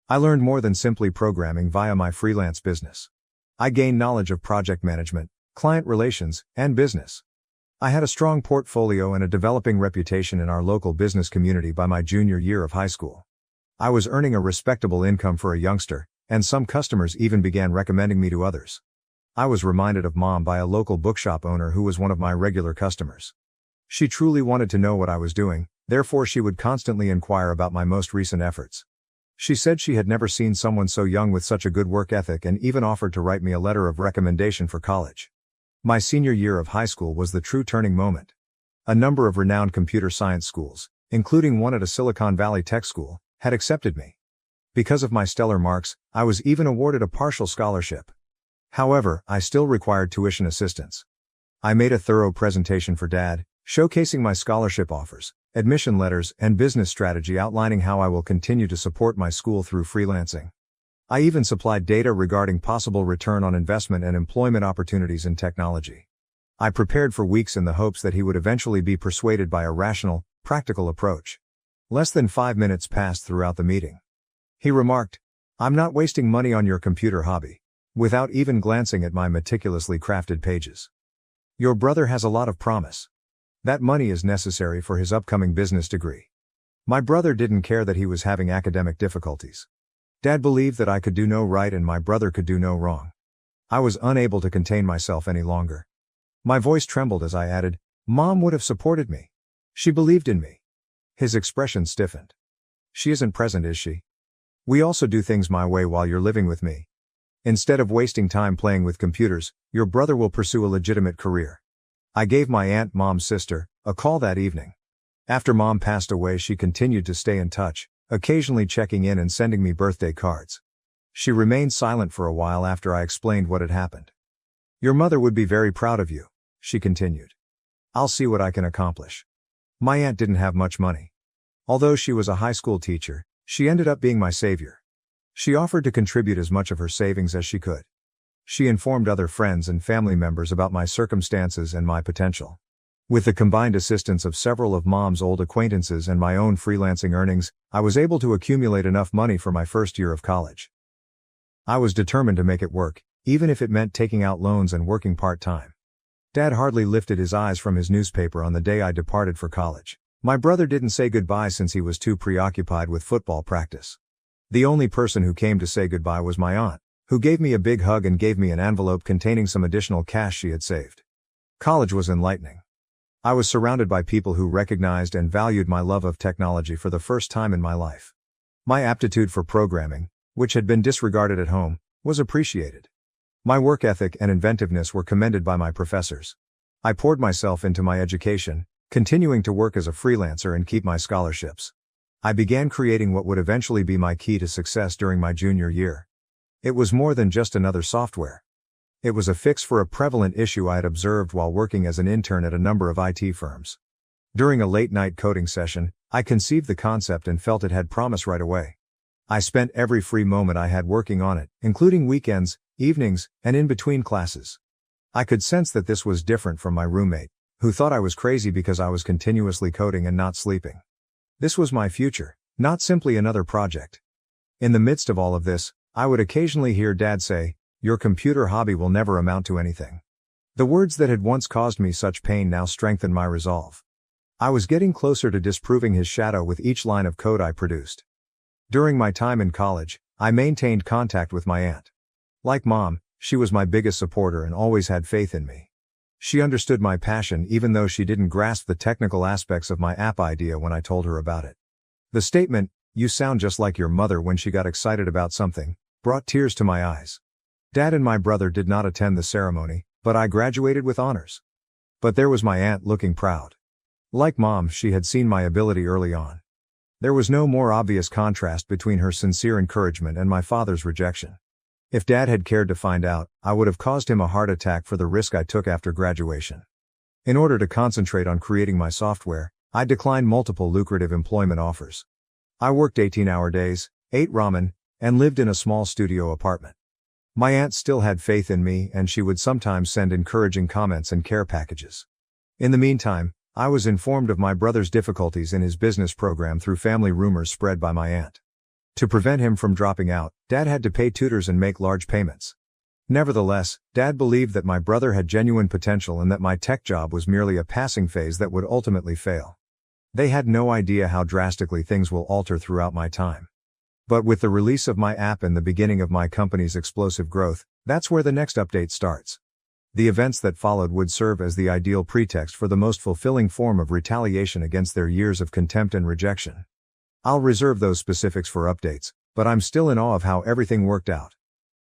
I learned more than simply programming via my freelance business. I gained knowledge of project management, client relations, and business. I had a strong portfolio and a developing reputation in our local business community by my junior year of high school. I was earning a respectable income for a youngster, and some customers even began recommending me to others. I was reminded of Mom by a local bookshop owner who was one of my regular customers. She truly wanted to know what I was doing, therefore she would constantly inquire about my most recent efforts. She said she had never seen someone so young with such a good work ethic and even offered to write me a letter of recommendation for college. My senior year of high school was the true turning moment. A number of renowned computer science schools, including one at a Silicon Valley tech school, had accepted me. Because of my stellar marks, I was even awarded a partial scholarship. However, I still required tuition assistance. I made a thorough presentation for Dad, showcasing my scholarship offers, admission letters, and business strategy outlining how I will continue to support my school through freelancing. I even supplied data regarding possible return on investment and employment opportunities in technology. I prepared for weeks in the hopes that he would eventually be persuaded by a rational, practical approach. Less than 5 minutes passed throughout the meeting. He remarked, "I'm not wasting money on your computer hobby," without even glancing at my meticulously crafted pages. "Your brother has a lot of promise. That money is necessary for his upcoming business degree." My brother didn't care that he was having academic difficulties. Dad believed that I could do no right and my brother could do no wrong. I was unable to contain myself any longer. My voice trembled as I added, "Mom would have supported me. She believed in me." His expression stiffened. "She isn't present, is she? We also do things my way while you're living with me. Instead of wasting time playing with computers, your brother will pursue a legitimate career." I gave my aunt, Mom's sister, a call that evening. After Mom passed away, she continued to stay in touch, occasionally checking in and sending me birthday cards. She remained silent for a while after I explained what had happened. "Your mother would be very proud of you," she continued. "I'll see what I can accomplish." My aunt didn't have much money. Although she was a high school teacher, she ended up being my savior. She offered to contribute as much of her savings as she could. She informed other friends and family members about my circumstances and my potential. With the combined assistance of several of Mom's old acquaintances and my own freelancing earnings, I was able to accumulate enough money for my first year of college. I was determined to make it work, even if it meant taking out loans and working part-time. Dad hardly lifted his eyes from his newspaper on the day I departed for college. My brother didn't say goodbye since he was too preoccupied with football practice. The only person who came to say goodbye was my aunt, who gave me a big hug and gave me an envelope containing some additional cash she had saved. College was enlightening. I was surrounded by people who recognized and valued my love of technology for the first time in my life. My aptitude for programming, which had been disregarded at home, was appreciated. My work ethic and inventiveness were commended by my professors. I poured myself into my education, continuing to work as a freelancer and keep my scholarships. I began creating what would eventually be my key to success during my junior year. It was more than just another software. It was a fix for a prevalent issue I had observed while working as an intern at a number of IT firms. During a late-night coding session, I conceived the concept and felt it had promise right away. I spent every free moment I had working on it, including weekends, evenings, and in between classes. I could sense that this was different from my roommate, who thought I was crazy because I was continuously coding and not sleeping. This was my future, not simply another project. In the midst of all of this, I would occasionally hear Dad say, "Your computer hobby will never amount to anything." The words that had once caused me such pain now strengthened my resolve. I was getting closer to disproving his shadow with each line of code I produced. During my time in college, I maintained contact with my aunt. Like Mom, she was my biggest supporter and always had faith in me. She understood my passion even though she didn't grasp the technical aspects of my app idea when I told her about it. The statement, "You sound just like your mother when she got excited about something," brought tears to my eyes. Dad and my brother did not attend the ceremony, but I graduated with honors. But there was my aunt looking proud. Like Mom, she had seen my ability early on. There was no more obvious contrast between her sincere encouragement and my father's rejection. If Dad had cared to find out, I would have caused him a heart attack for the risk I took after graduation. In order to concentrate on creating my software, I declined multiple lucrative employment offers. I worked 18-hour days, ate ramen, and lived in a small studio apartment. My aunt still had faith in me and she would sometimes send encouraging comments and care packages. In the meantime, I was informed of my brother's difficulties in his business program through family rumors spread by my aunt. To prevent him from dropping out, Dad had to pay tutors and make large payments. Nevertheless, Dad believed that my brother had genuine potential and that my tech job was merely a passing phase that would ultimately fail. They had no idea how drastically things will alter throughout my time. But with the release of my app and the beginning of my company's explosive growth, that's where the next update starts. The events that followed would serve as the ideal pretext for the most fulfilling form of retaliation against their years of contempt and rejection. I'll reserve those specifics for updates, but I'm still in awe of how everything worked out.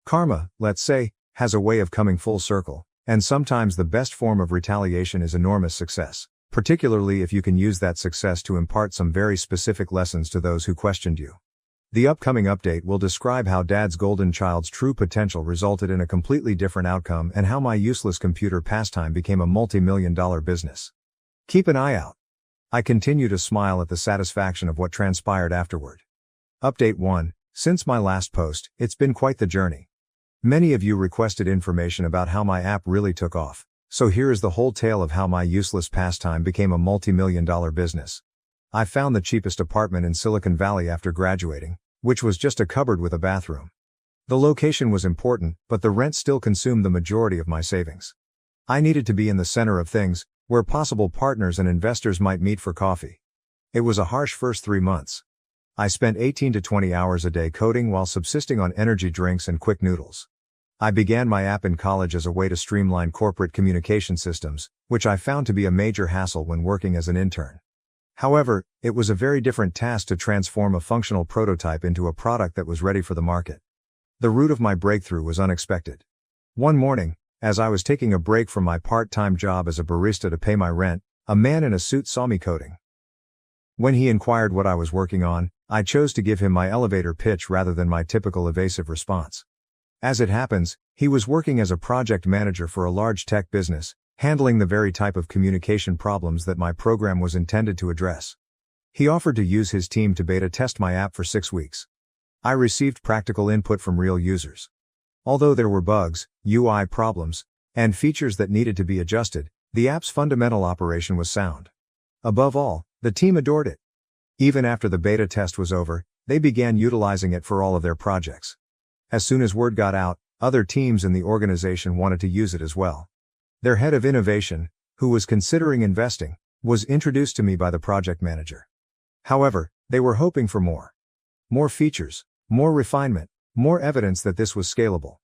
Karma, let's say, has a way of coming full circle, and sometimes the best form of retaliation is enormous success, particularly if you can use that success to impart some very specific lessons to those who questioned you. The upcoming update will describe how Dad's golden child's true potential resulted in a completely different outcome and how my useless computer pastime became a multi-million-dollar business. Keep an eye out. I continue to smile at the satisfaction of what transpired afterward. Update 1. Since my last post, it's been quite the journey. Many of you requested information about how my app really took off, so here is the whole tale of how my useless pastime became a multi-million-dollar business. I found the cheapest apartment in Silicon Valley after graduating, which was just a cupboard with a bathroom. The location was important, but the rent still consumed the majority of my savings. I needed to be in the center of things, where possible partners and investors might meet for coffee. It was a harsh first 3 months. I spent 18 to 20 hours a day coding while subsisting on energy drinks and quick noodles. I began my app in college as a way to streamline corporate communication systems, which I found to be a major hassle when working as an intern. However, it was a very different task to transform a functional prototype into a product that was ready for the market. The root of my breakthrough was unexpected. One morning, as I was taking a break from my part-time job as a barista to pay my rent, a man in a suit saw me coding. When he inquired what I was working on, I chose to give him my elevator pitch rather than my typical evasive response. As it happens, he was working as a project manager for a large tech business, handling the very type of communication problems that my program was intended to address. He offered to use his team to beta test my app for 6 weeks. I received practical input from real users. Although there were bugs, UI problems, and features that needed to be adjusted, the app's fundamental operation was sound. Above all, the team adored it. Even after the beta test was over, they began utilizing it for all of their projects. As soon as word got out, other teams in the organization wanted to use it as well. Their head of innovation, who was considering investing, was introduced to me by the project manager. However, they were hoping for more. More features, more refinement, more evidence that this was scalable.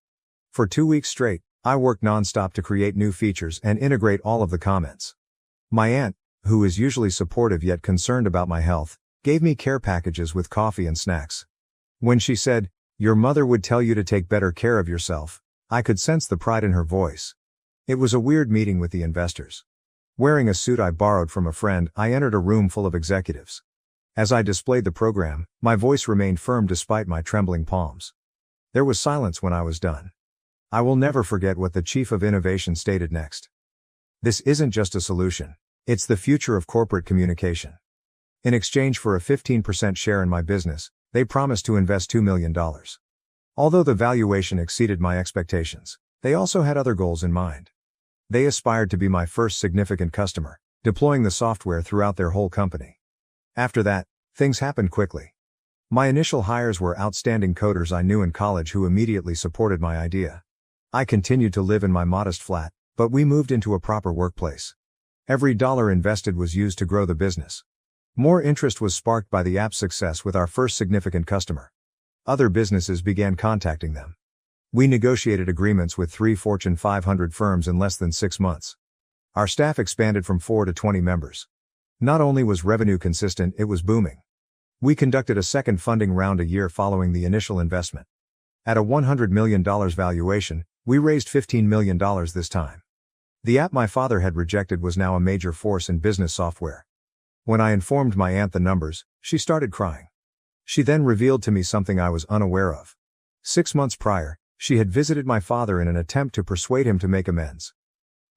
For 2 weeks straight, I worked nonstop to create new features and integrate all of the comments. My aunt, who is usually supportive yet concerned about my health, gave me care packages with coffee and snacks. When she said, "Your mother would tell you to take better care of yourself," I could sense the pride in her voice. It was a weird meeting with the investors. Wearing a suit I borrowed from a friend, I entered a room full of executives. As I displayed the program, my voice remained firm despite my trembling palms. There was silence when I was done. I will never forget what the chief of innovation stated next. "This isn't just a solution. It's the future of corporate communication." In exchange for a 15% share in my business, they promised to invest $2 million. Although the valuation exceeded my expectations, they also had other goals in mind. They aspired to be my first significant customer, deploying the software throughout their whole company. After that, things happened quickly. My initial hires were outstanding coders I knew in college who immediately supported my idea. I continued to live in my modest flat, but we moved into a proper workplace. Every dollar invested was used to grow the business. More interest was sparked by the app's success with our first significant customer. Other businesses began contacting them. We negotiated agreements with 3 Fortune 500 firms in less than 6 months. Our staff expanded from 4 to 20 members. Not only was revenue consistent, it was booming. We conducted a second funding round a year following the initial investment. At a $100 million valuation, we raised $15 million this time. The app my father had rejected was now a major force in business software. When I informed my aunt the numbers, she started crying. She then revealed to me something I was unaware of. 6 months prior, she had visited my father in an attempt to persuade him to make amends.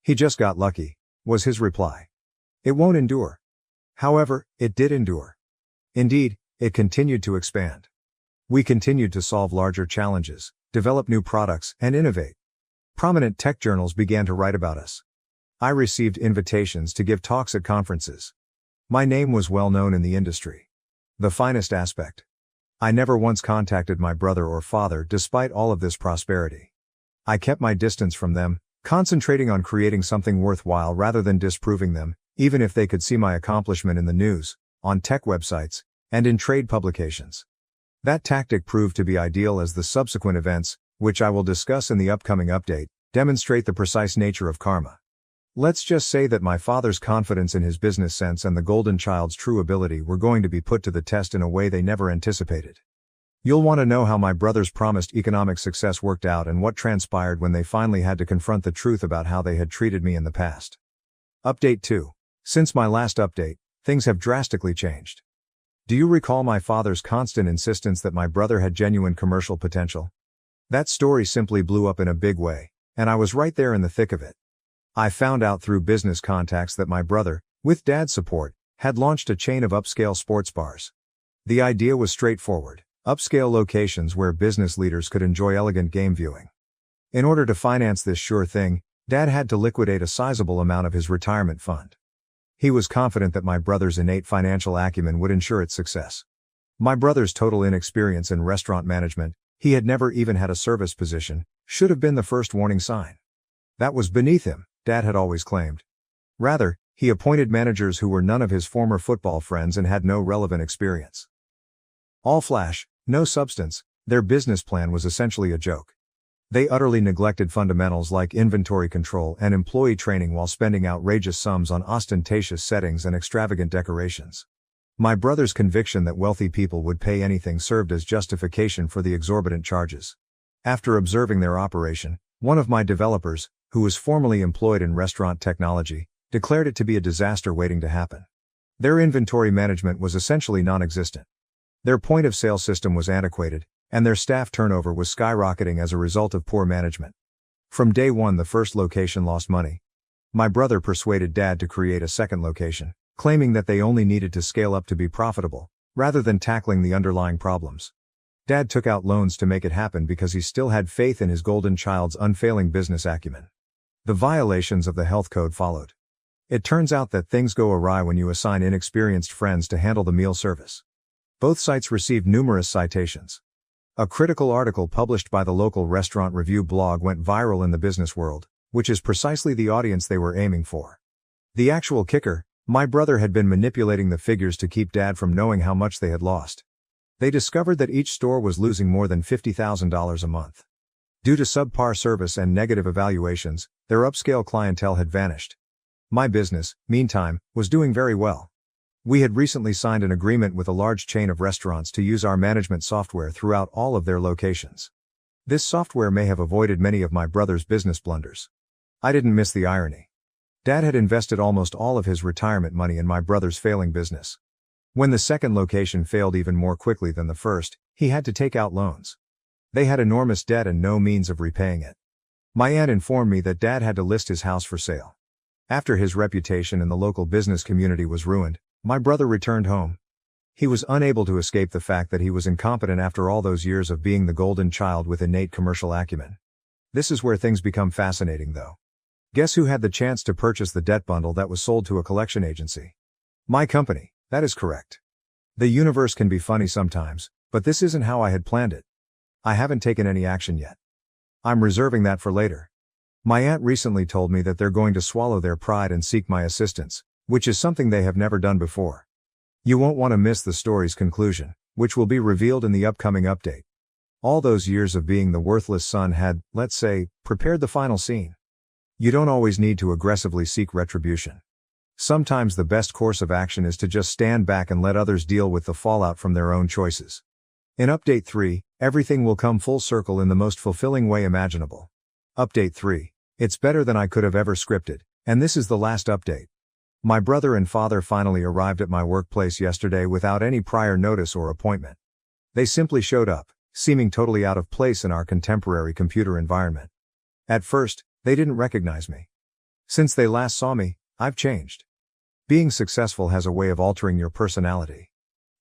"He just got lucky," was his reply. "It won't endure." However, it did endure. Indeed, it continued to expand. We continued to solve larger challenges, develop new products, and innovate. Prominent tech journals began to write about us. I received invitations to give talks at conferences. My name was well known in the industry. The finest aspect. I never once contacted my brother or father despite all of this prosperity. I kept my distance from them, concentrating on creating something worthwhile rather than disproving them, even if they could see my accomplishment in the news, on tech websites, and in trade publications. That tactic proved to be ideal as the subsequent events, which I will discuss in the upcoming update, demonstrate the precise nature of karma. Let's just say that my father's confidence in his business sense and the golden child's true ability were going to be put to the test in a way they never anticipated. You'll want to know how my brother's promised economic success worked out and what transpired when they finally had to confront the truth about how they had treated me in the past. Update 2. Since my last update, things have drastically changed. Do you recall my father's constant insistence that my brother had genuine commercial potential? That story simply blew up in a big way, and I was right there in the thick of it. I found out through business contacts that my brother, with Dad's support, had launched a chain of upscale sports bars. The idea was straightforward: upscale locations where business leaders could enjoy elegant game viewing. In order to finance this sure thing, Dad had to liquidate a sizable amount of his retirement fund. He was confident that my brother's innate financial acumen would ensure its success. My brother's total inexperience in restaurant management, he had never even had a service position, should have been the first warning sign. That was beneath him, Dad had always claimed. Rather, he appointed managers who were none of his former football friends and had no relevant experience. All flash, no substance, their business plan was essentially a joke. They utterly neglected fundamentals like inventory control and employee training while spending outrageous sums on ostentatious settings and extravagant decorations. My brother's conviction that wealthy people would pay anything served as justification for the exorbitant charges. After observing their operation, one of my developers, who was formerly employed in restaurant technology, declared it to be a disaster waiting to happen. Their inventory management was essentially non-existent. Their point-of-sale system was antiquated, and their staff turnover was skyrocketing as a result of poor management. From day one, the first location lost money. My brother persuaded Dad to create a second location, claiming that they only needed to scale up to be profitable, rather than tackling the underlying problems. Dad took out loans to make it happen because he still had faith in his golden child's unfailing business acumen. The violations of the health code followed. It turns out that things go awry when you assign inexperienced friends to handle the meal service. Both sites received numerous citations. A critical article published by the local restaurant review blog went viral in the business world, which is precisely the audience they were aiming for. The actual kicker: my brother had been manipulating the figures to keep Dad from knowing how much they had lost. They discovered that each store was losing more than $50,000 a month. Due to subpar service and negative evaluations, their upscale clientele had vanished. My business, meantime, was doing very well. We had recently signed an agreement with a large chain of restaurants to use our management software throughout all of their locations. This software may have avoided many of my brother's business blunders. I didn't miss the irony. Dad had invested almost all of his retirement money in my brother's failing business. When the second location failed even more quickly than the first, he had to take out loans. They had enormous debt and no means of repaying it. My aunt informed me that Dad had to list his house for sale. After his reputation in the local business community was ruined, my brother returned home. He was unable to escape the fact that he was incompetent after all those years of being the golden child with innate commercial acumen. This is where things become fascinating though. Guess who had the chance to purchase the debt bundle that was sold to a collection agency? My company. That is correct. The universe can be funny sometimes, but this isn't how I had planned it. I haven't taken any action yet. I'm reserving that for later. My aunt recently told me that they're going to swallow their pride and seek my assistance, which is something they have never done before. You won't want to miss the story's conclusion, which will be revealed in the upcoming update. All those years of being the worthless son had, let's say, prepared the final scene. You don't always need to aggressively seek retribution. Sometimes the best course of action is to just stand back and let others deal with the fallout from their own choices. In Update 3, everything will come full circle in the most fulfilling way imaginable. Update 3. It's better than I could have ever scripted, and this is the last update. My brother and father finally arrived at my workplace yesterday without any prior notice or appointment. They simply showed up, seeming totally out of place in our contemporary computer environment. At first, they didn't recognize me. Since they last saw me, I've changed. Being successful has a way of altering your personality.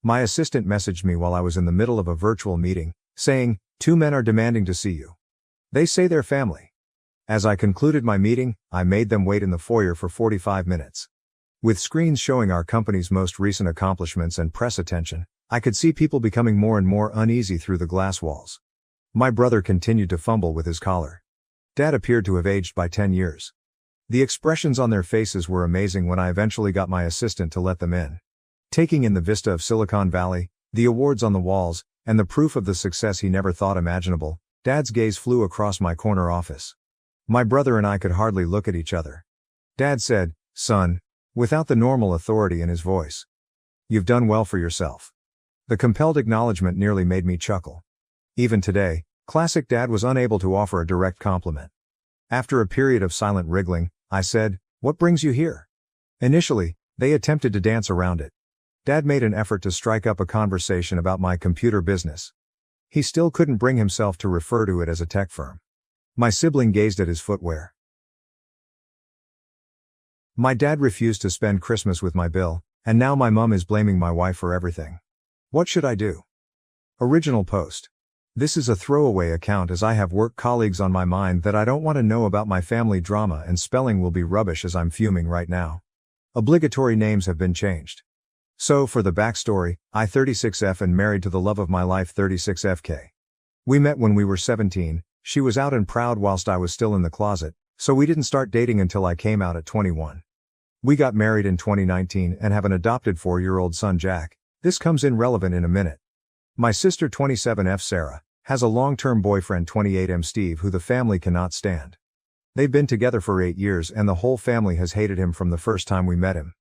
My assistant messaged me while I was in the middle of a virtual meeting, saying, "2 men are demanding to see you. They say they're family." As I concluded my meeting, I made them wait in the foyer for 45 minutes. With screens showing our company's most recent accomplishments and press attention, I could see people becoming more and more uneasy through the glass walls. My brother continued to fumble with his collar. Dad appeared to have aged by 10 years. The expressions on their faces were amazing when I eventually got my assistant to let them in. Taking in the vista of Silicon Valley, the awards on the walls, and the proof of the success he never thought imaginable, Dad's gaze flew across my corner office. My brother and I could hardly look at each other. Dad said, "Son," without the normal authority in his voice. "You've done well for yourself." The compelled acknowledgement nearly made me chuckle. Even today, classic Dad was unable to offer a direct compliment. After a period of silent wriggling, I said, "What brings you here?" Initially, they attempted to dance around it. Dad made an effort to strike up a conversation about my computer business. He still couldn't bring himself to refer to it as a tech firm. My sibling gazed at his footwear. My dad refused to spend Christmas with my bill, and now my mum is blaming my wife for everything. What should I do? Original post. This is a throwaway account as I have work colleagues on my mind that I don't want to know about my family drama, and spelling will be rubbish as I'm fuming right now. Obligatory names have been changed. So for the backstory, I 36F and married to the love of my life 36FK. We met when we were 17, she was out and proud whilst I was still in the closet, so we didn't start dating until I came out at 21. We got married in 2019 and have an adopted 4-year-old son Jack. This comes in relevant in a minute. My sister 27F Sarah has a long-term boyfriend 28M Steve who the family cannot stand. They've been together for 8 years and the whole family has hated him from the first time we met him.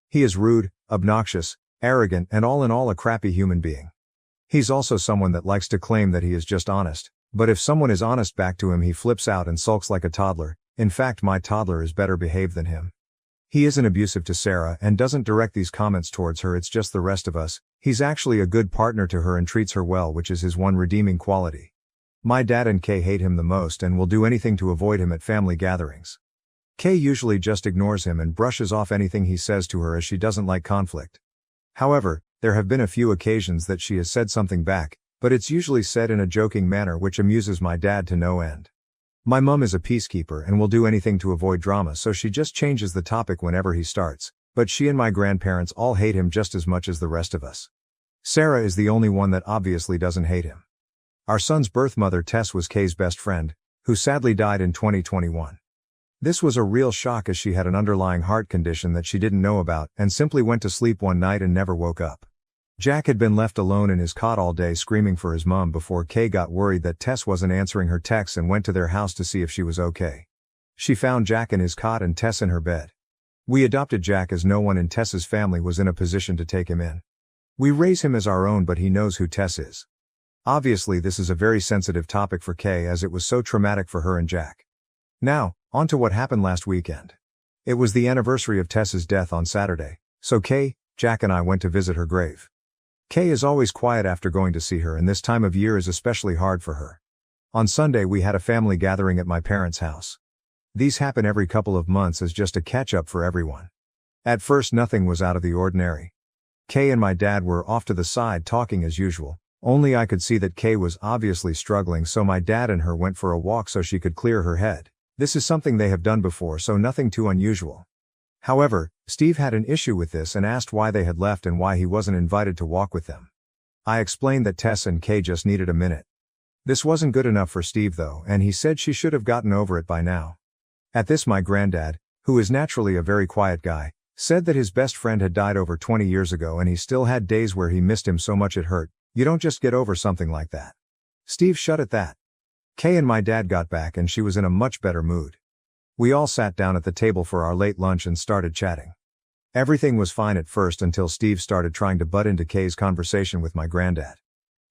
He is rude, obnoxious, arrogant, and all in all a crappy human being. He's also someone that likes to claim that he is just honest, but if someone is honest back to him he flips out and sulks like a toddler. In fact, my toddler is better behaved than him. He isn't abusive to Sarah and doesn't direct these comments towards her, it's just the rest of us. He's actually a good partner to her and treats her well, which is his one redeeming quality. My dad and Kay hate him the most and will do anything to avoid him at family gatherings. Kay usually just ignores him and brushes off anything he says to her as she doesn't like conflict. However, there have been a few occasions that she has said something back, But it's usually said in a joking manner which amuses my dad to no end. My mum is a peacekeeper and will do anything to avoid drama, so she just changes the topic whenever he starts, but she and my grandparents all hate him just as much as the rest of us. Sarah is the only one that obviously doesn't hate him. Our son's birth mother Tess was Kay's best friend, who sadly died in 2021. This was a real shock as she had an underlying heart condition that she didn't know about and simply went to sleep one night and never woke up. Jack had been left alone in his cot all day screaming for his mom before Kay got worried that Tess wasn't answering her texts and went to their house to see if she was okay. She found Jack in his cot and Tess in her bed. We adopted Jack as no one in Tess's family was in a position to take him in. We raise him as our own, but he knows who Tess is. Obviously this is a very sensitive topic for Kay as it was so traumatic for her and Jack. Now, on to what happened last weekend. It was the anniversary of Tess's death on Saturday, so Kay, Jack and I went to visit her grave. Kay is always quiet after going to see her, and this time of year is especially hard for her. On Sunday we had a family gathering at my parents' house. These happen every couple of months as just a catch-up for everyone. At first nothing was out of the ordinary. Kay and my dad were off to the side talking as usual, only I could see that Kay was obviously struggling, so my dad and her went for a walk so she could clear her head. This is something they have done before, so nothing too unusual. However, Steve had an issue with this and asked why they had left and why he wasn't invited to walk with them. I explained that Tess and Kay just needed a minute. This wasn't good enough for Steve though, and he said she should have gotten over it by now. At this my granddad, who is naturally a very quiet guy, said that his best friend had died over 20 years ago and he still had days where he missed him so much it hurt. You don't just get over something like that. Steve shut at that. Kay and my dad got back and she was in a much better mood. We all sat down at the table for our late lunch and started chatting. Everything was fine at first until Steve started trying to butt into Kay's conversation with my granddad.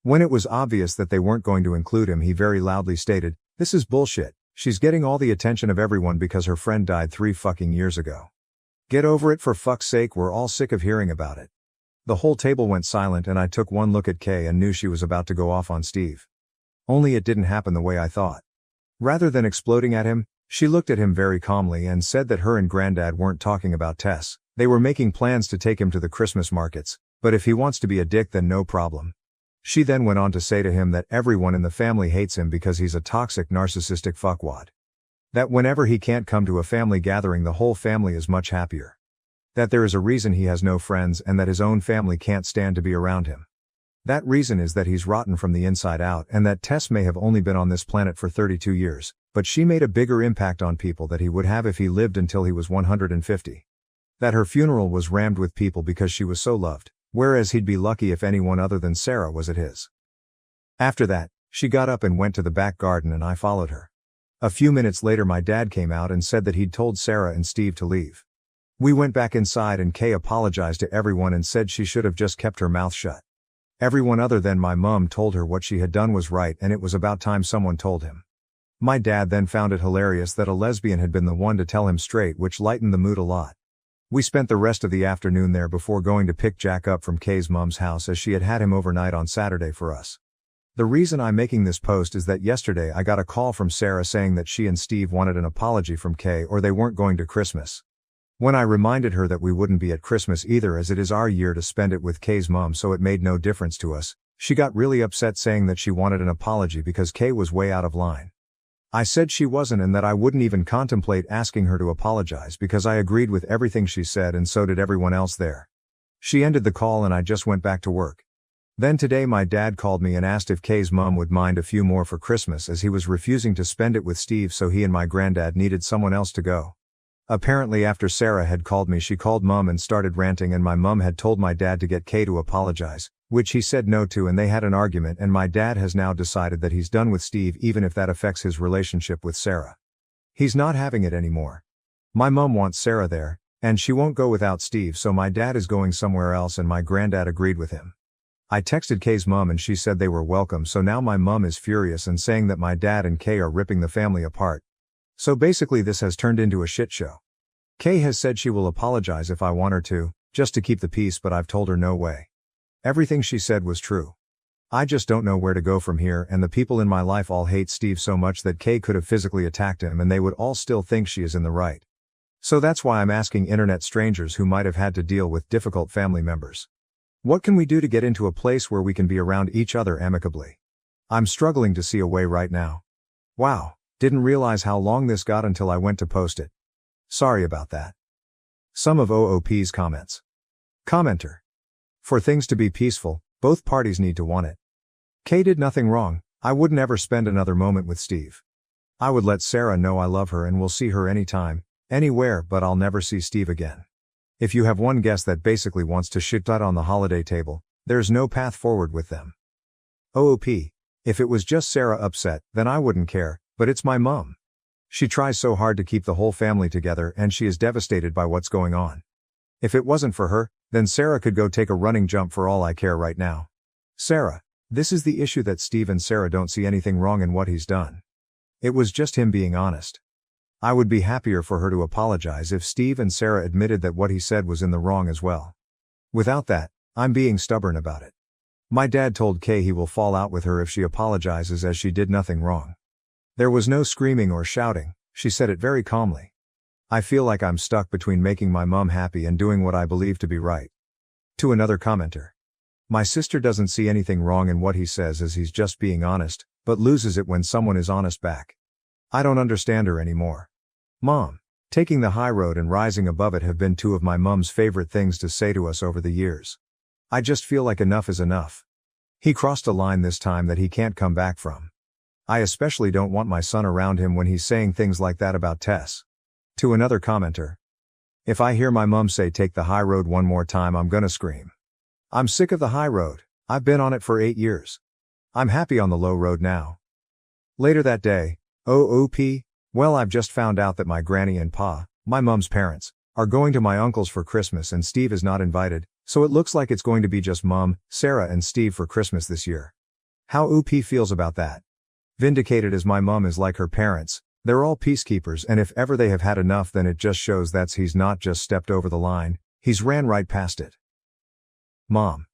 When it was obvious that they weren't going to include him, he very loudly stated, "This is bullshit. She's getting all the attention of everyone because her friend died 3 fucking years ago. Get over it for fuck's sake, we're all sick of hearing about it." The whole table went silent and I took one look at Kay and knew she was about to go off on Steve. Only it didn't happen the way I thought. Rather than exploding at him, she looked at him very calmly and said that her and Granddad weren't talking about Tess. They were making plans to take him to the Christmas markets, but if he wants to be a dick then no problem. She then went on to say to him that everyone in the family hates him because he's a toxic narcissistic fuckwad. That whenever he can't come to a family gathering the whole family is much happier. That there is a reason he has no friends and that his own family can't stand to be around him. That reason is that he's rotten from the inside out and that Tess may have only been on this planet for 32 years, but she made a bigger impact on people that he would have if he lived until he was 150. That her funeral was rammed with people because she was so loved, whereas he'd be lucky if anyone other than Sarah was at his. After that, she got up and went to the back garden and I followed her. A few minutes later my dad came out and said that he'd told Sarah and Steve to leave. We went back inside and Kay apologized to everyone and said she should have just kept her mouth shut. Everyone other than my mum told her what she had done was right and it was about time someone told him. My dad then found it hilarious that a lesbian had been the one to tell him straight, which lightened the mood a lot. We spent the rest of the afternoon there before going to pick Jack up from Kay's mom's house as she had had him overnight on Saturday for us. The reason I'm making this post is that yesterday I got a call from Sarah saying that she and Steve wanted an apology from Kay or they weren't going to Christmas. When I reminded her that we wouldn't be at Christmas either as it is our year to spend it with Kay's mom so it made no difference to us, she got really upset saying that she wanted an apology because Kay was way out of line. I said she wasn't and that I wouldn't even contemplate asking her to apologize because I agreed with everything she said and so did everyone else there. She ended the call and I just went back to work. Then today my dad called me and asked if Kay's mom would mind a few more for Christmas as he was refusing to spend it with Steve so he and my granddad needed someone else to go. Apparently after Sarah had called me she called mum and started ranting and my mum had told my dad to get Kay to apologize, which he said no to and they had an argument and my dad has now decided that he's done with Steve even if that affects his relationship with Sarah. He's not having it anymore. My mum wants Sarah there, and she won't go without Steve so my dad is going somewhere else and my granddad agreed with him. I texted Kay's mum and she said they were welcome so now my mum is furious and saying that my dad and Kay are ripping the family apart. So basically this has turned into a shit show. Kay has said she will apologize if I want her to, just to keep the peace but I've told her no way. Everything she said was true. I just don't know where to go from here and the people in my life all hate Steve so much that Kay could have physically attacked him and they would all still think she is in the right. So that's why I'm asking internet strangers who might have had to deal with difficult family members. What can we do to get into a place where we can be around each other amicably? I'm struggling to see a way right now. Wow, didn't realize how long this got until I went to post it. Sorry about that. Some of OOP's comments. Commenter. For things to be peaceful, both parties need to want it. Kay did nothing wrong. I wouldn't ever spend another moment with Steve. I would let Sarah know I love her and will see her anytime, anywhere, but I'll never see Steve again. If you have one guest that basically wants to shit on the holiday table, there's no path forward with them. OOP. If it was just Sarah upset, then I wouldn't care, but it's my mom. She tries so hard to keep the whole family together and she is devastated by what's going on. If it wasn't for her, then Sarah could go take a running jump for all I care right now. Sarah. This is the issue, that Steve and Sarah don't see anything wrong in what he's done. It was just him being honest. I would be happier for her to apologize if Steve and Sarah admitted that what he said was in the wrong as well. Without that, I'm being stubborn about it. My dad told Kay he will fall out with her if she apologizes, as she did nothing wrong. There was no screaming or shouting, she said it very calmly. I feel like I'm stuck between making my mom happy and doing what I believe to be right. To another commenter. My sister doesn't see anything wrong in what he says, as he's just being honest, but loses it when someone is honest back. I don't understand her anymore. Mom. Taking the high road and rising above it have been two of my mom's favorite things to say to us over the years. I just feel like enough is enough. He crossed a line this time that he can't come back from. I especially don't want my son around him when he's saying things like that about Tess. To another commenter. If I hear my mom say take the high road one more time, I'm gonna scream. I'm sick of the high road. I've been on it for 8 years. I'm happy on the low road now. Later that day. OOP. Well, I've just found out that my granny and pa, my mom's parents, are going to my uncle's for Christmas and Steve is not invited, so it looks like it's going to be just Mom, Sarah and Steve for Christmas this year. How OOP feels about that? Vindicated, as my mom is like her parents, they're all peacekeepers, and if ever they have had enough, then it just shows that he's not just stepped over the line, he's ran right past it. Mom.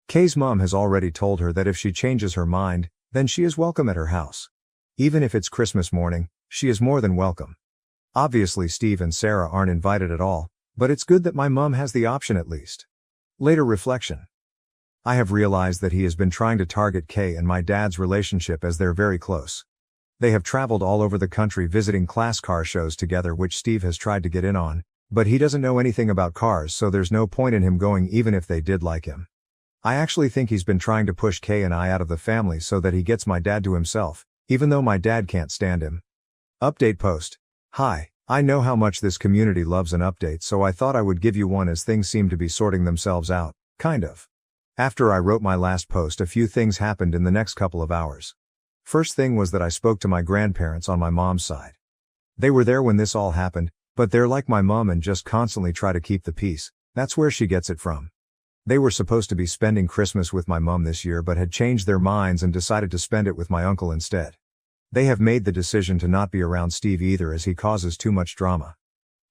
Kay's mom has already told her that if she changes her mind, then she is welcome at her house. Even if it's Christmas morning, she is more than welcome. Obviously Steve and Sarah aren't invited at all, but it's good that my mom has the option at least. Later reflection. I have realized that he has been trying to target Kay and my dad's relationship, as they're very close. They have traveled all over the country visiting class car shows together, which Steve has tried to get in on, but he doesn't know anything about cars, so there's no point in him going even if they did like him. I actually think he's been trying to push Kay and I out of the family so that he gets my dad to himself, even though my dad can't stand him. Update post. Hi, I know how much this community loves an update, so I thought I would give you one, as things seem to be sorting themselves out, kind of. After I wrote my last post, a few things happened in the next couple of hours. First thing was that I spoke to my grandparents on my mom's side. They were there when this all happened, but they're like my mom and just constantly try to keep the peace. That's where she gets it from. They were supposed to be spending Christmas with my mom this year, but had changed their minds and decided to spend it with my uncle instead. They have made the decision to not be around Steve either, as he causes too much drama.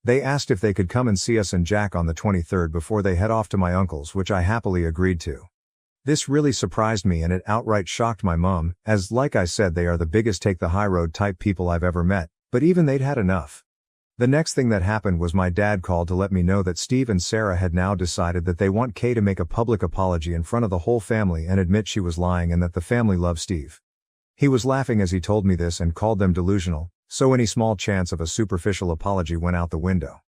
They asked if they could come and see us and Jack on the 23rd before they head off to my uncle's, which I happily agreed to. This really surprised me and it outright shocked my mom, as like I said, they are the biggest take the high road type people I've ever met, but even they'd had enough. The next thing that happened was my dad called to let me know that Steve and Sarah had now decided that they want Kay to make a public apology in front of the whole family and admit she was lying and that the family loves Steve. He was laughing as he told me this and called them delusional, so any small chance of a superficial apology went out the window.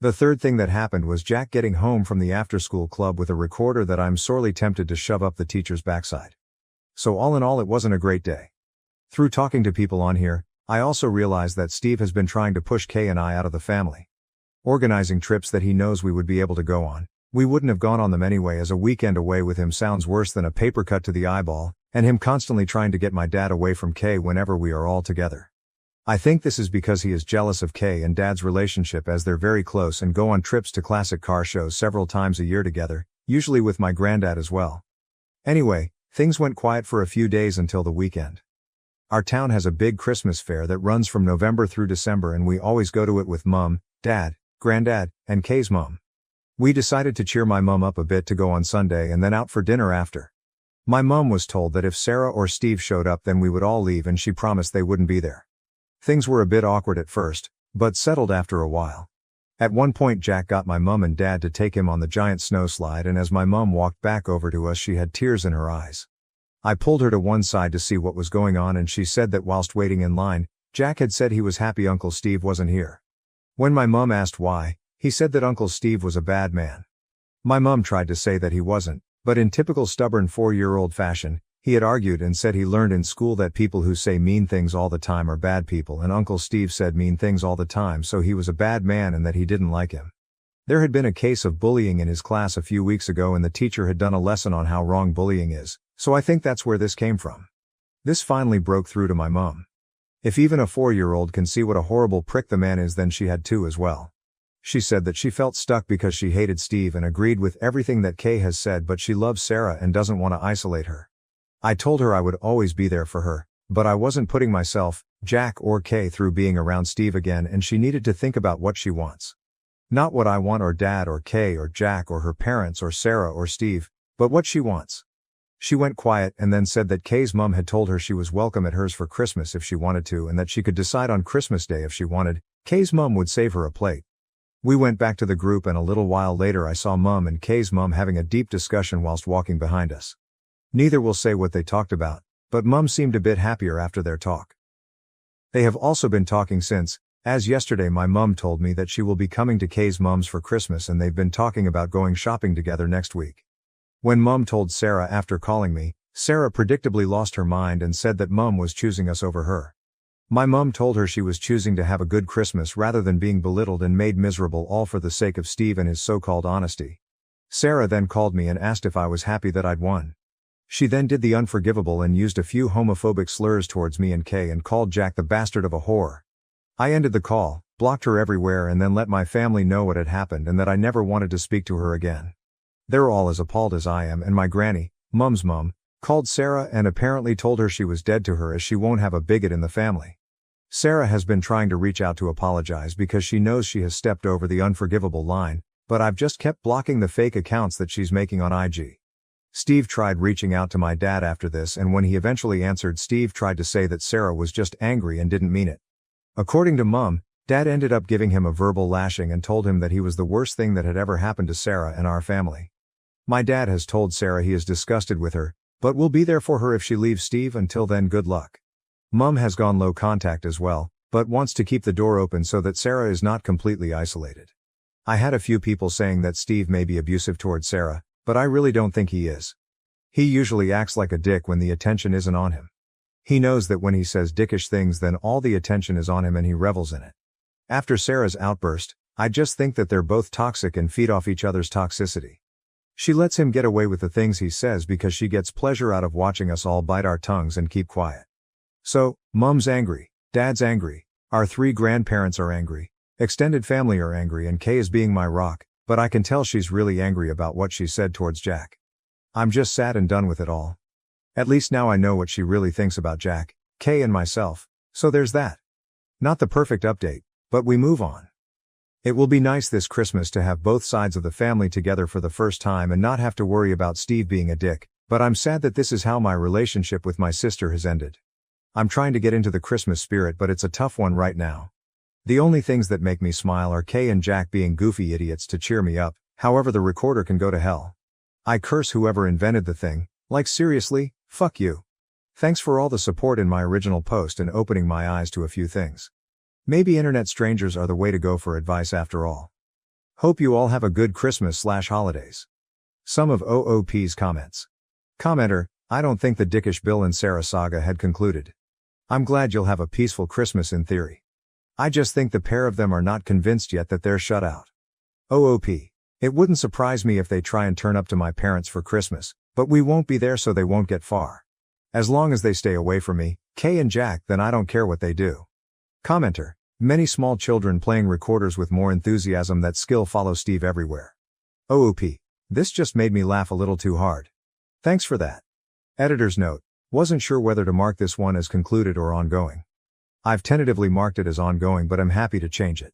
The third thing that happened was Jack getting home from the after-school club with a recorder that I'm sorely tempted to shove up the teacher's backside. So all in all, it wasn't a great day. Through talking to people on here, I also realized that Steve has been trying to push Kay and I out of the family. Organizing trips that he knows we would be able to go on. We wouldn't have gone on them anyway, as a weekend away with him sounds worse than a paper cut to the eyeball, and him constantly trying to get my dad away from Kay whenever we are all together. I think this is because he is jealous of Kay and Dad's relationship, as they're very close and go on trips to classic car shows several times a year together, usually with my granddad as well. Anyway, things went quiet for a few days until the weekend. Our town has a big Christmas fair that runs from November through December, and we always go to it with Mom, Dad, Granddad, and Kay's mom. We decided to cheer my mom up a bit to go on Sunday and then out for dinner after. My mom was told that if Sarah or Steve showed up then we would all leave, and she promised they wouldn't be there. Things were a bit awkward at first, but settled after a while. At one point Jack got my mum and dad to take him on the giant snow slide, and as my mum walked back over to us she had tears in her eyes. I pulled her to one side to see what was going on, and she said that whilst waiting in line, Jack had said he was happy Uncle Steve wasn't here. When my mum asked why, he said that Uncle Steve was a bad man. My mum tried to say that he wasn't, but in typical stubborn 4-year-old fashion, he had argued and said he learned in school that people who say mean things all the time are bad people, and Uncle Steve said mean things all the time, so he was a bad man and that he didn't like him. There had been a case of bullying in his class a few weeks ago, and the teacher had done a lesson on how wrong bullying is, so I think that's where this came from. This finally broke through to my mum. If even a 4-year-old can see what a horrible prick the man is, then she had to as well. She said that she felt stuck because she hated Steve and agreed with everything that Kay has said, but she loves Sarah and doesn't want to isolate her. I told her I would always be there for her, but I wasn't putting myself, Jack or Kay through being around Steve again, and she needed to think about what she wants. Not what I want or Dad or Kay or Jack or her parents or Sarah or Steve, but what she wants. She went quiet and then said that Kay's mum had told her she was welcome at hers for Christmas if she wanted to, and that she could decide on Christmas Day if she wanted. Kay's mum would save her a plate. We went back to the group, and a little while later I saw Mum and Kay's mum having a deep discussion whilst walking behind us. Neither will say what they talked about, but Mum seemed a bit happier after their talk. They have also been talking since, as yesterday my mum told me that she will be coming to Kay's mum's for Christmas, and they've been talking about going shopping together next week. When Mum told Sarah after calling me, Sarah predictably lost her mind and said that Mum was choosing us over her. My mum told her she was choosing to have a good Christmas rather than being belittled and made miserable, all for the sake of Steve and his so-called honesty. Sarah then called me and asked if I was happy that I'd won. She then did the unforgivable and used a few homophobic slurs towards me and Kay and called Jack the bastard of a whore. I ended the call, blocked her everywhere, and then let my family know what had happened and that I never wanted to speak to her again. They're all as appalled as I am, and my granny, Mum's mum, called Sarah and apparently told her she was dead to her, as she won't have a bigot in the family. Sarah has been trying to reach out to apologize because she knows she has stepped over the unforgivable line, but I've just kept blocking the fake accounts that she's making on IG. Steve tried reaching out to my dad after this, and when he eventually answered, Steve tried to say that Sarah was just angry and didn't mean it. According to Mum, Dad ended up giving him a verbal lashing and told him that he was the worst thing that had ever happened to Sarah and our family. My dad has told Sarah he is disgusted with her, but will be there for her if she leaves Steve. Until then, good luck. Mum has gone low contact as well, but wants to keep the door open so that Sarah is not completely isolated. I had a few people saying that Steve may be abusive towards Sarah, but I really don't think he is. He usually acts like a dick when the attention isn't on him. He knows that when he says dickish things, then all the attention is on him and he revels in it. After Sarah's outburst, I just think that they're both toxic and feed off each other's toxicity. She lets him get away with the things he says because she gets pleasure out of watching us all bite our tongues and keep quiet. So, Mum's angry, Dad's angry, our 3 grandparents are angry, extended family are angry, and Kay is being my rock, but I can tell she's really angry about what she said towards Jack. I'm just sad and done with it all. At least now I know what she really thinks about Jack, Kay and myself, so there's that. Not the perfect update, but we move on. It will be nice this Christmas to have both sides of the family together for the first time and not have to worry about Steve being a dick, but I'm sad that this is how my relationship with my sister has ended. I'm trying to get into the Christmas spirit, but it's a tough one right now. The only things that make me smile are Kay and Jack being goofy idiots to cheer me up. However, the recorder can go to hell. I curse whoever invented the thing, like seriously, fuck you. Thanks for all the support in my original post and opening my eyes to a few things. Maybe internet strangers are the way to go for advice after all. Hope you all have a good Christmas/holidays. Some of OOP's comments. Commenter, I don't think the dickish Bill and Sarah saga had concluded. I'm glad you'll have a peaceful Christmas in theory. I just think the pair of them are not convinced yet that they're shut out. OOP. It wouldn't surprise me if they try and turn up to my parents for Christmas, but we won't be there so they won't get far. As long as they stay away from me, Kay and Jack, then I don't care what they do. Commenter. Many small children playing recorders with more enthusiasm that skill follow Steve everywhere. OOP. This just made me laugh a little too hard. Thanks for that. Editor's note. Wasn't sure whether to mark this one as concluded or ongoing. I've tentatively marked it as ongoing, but I'm happy to change it.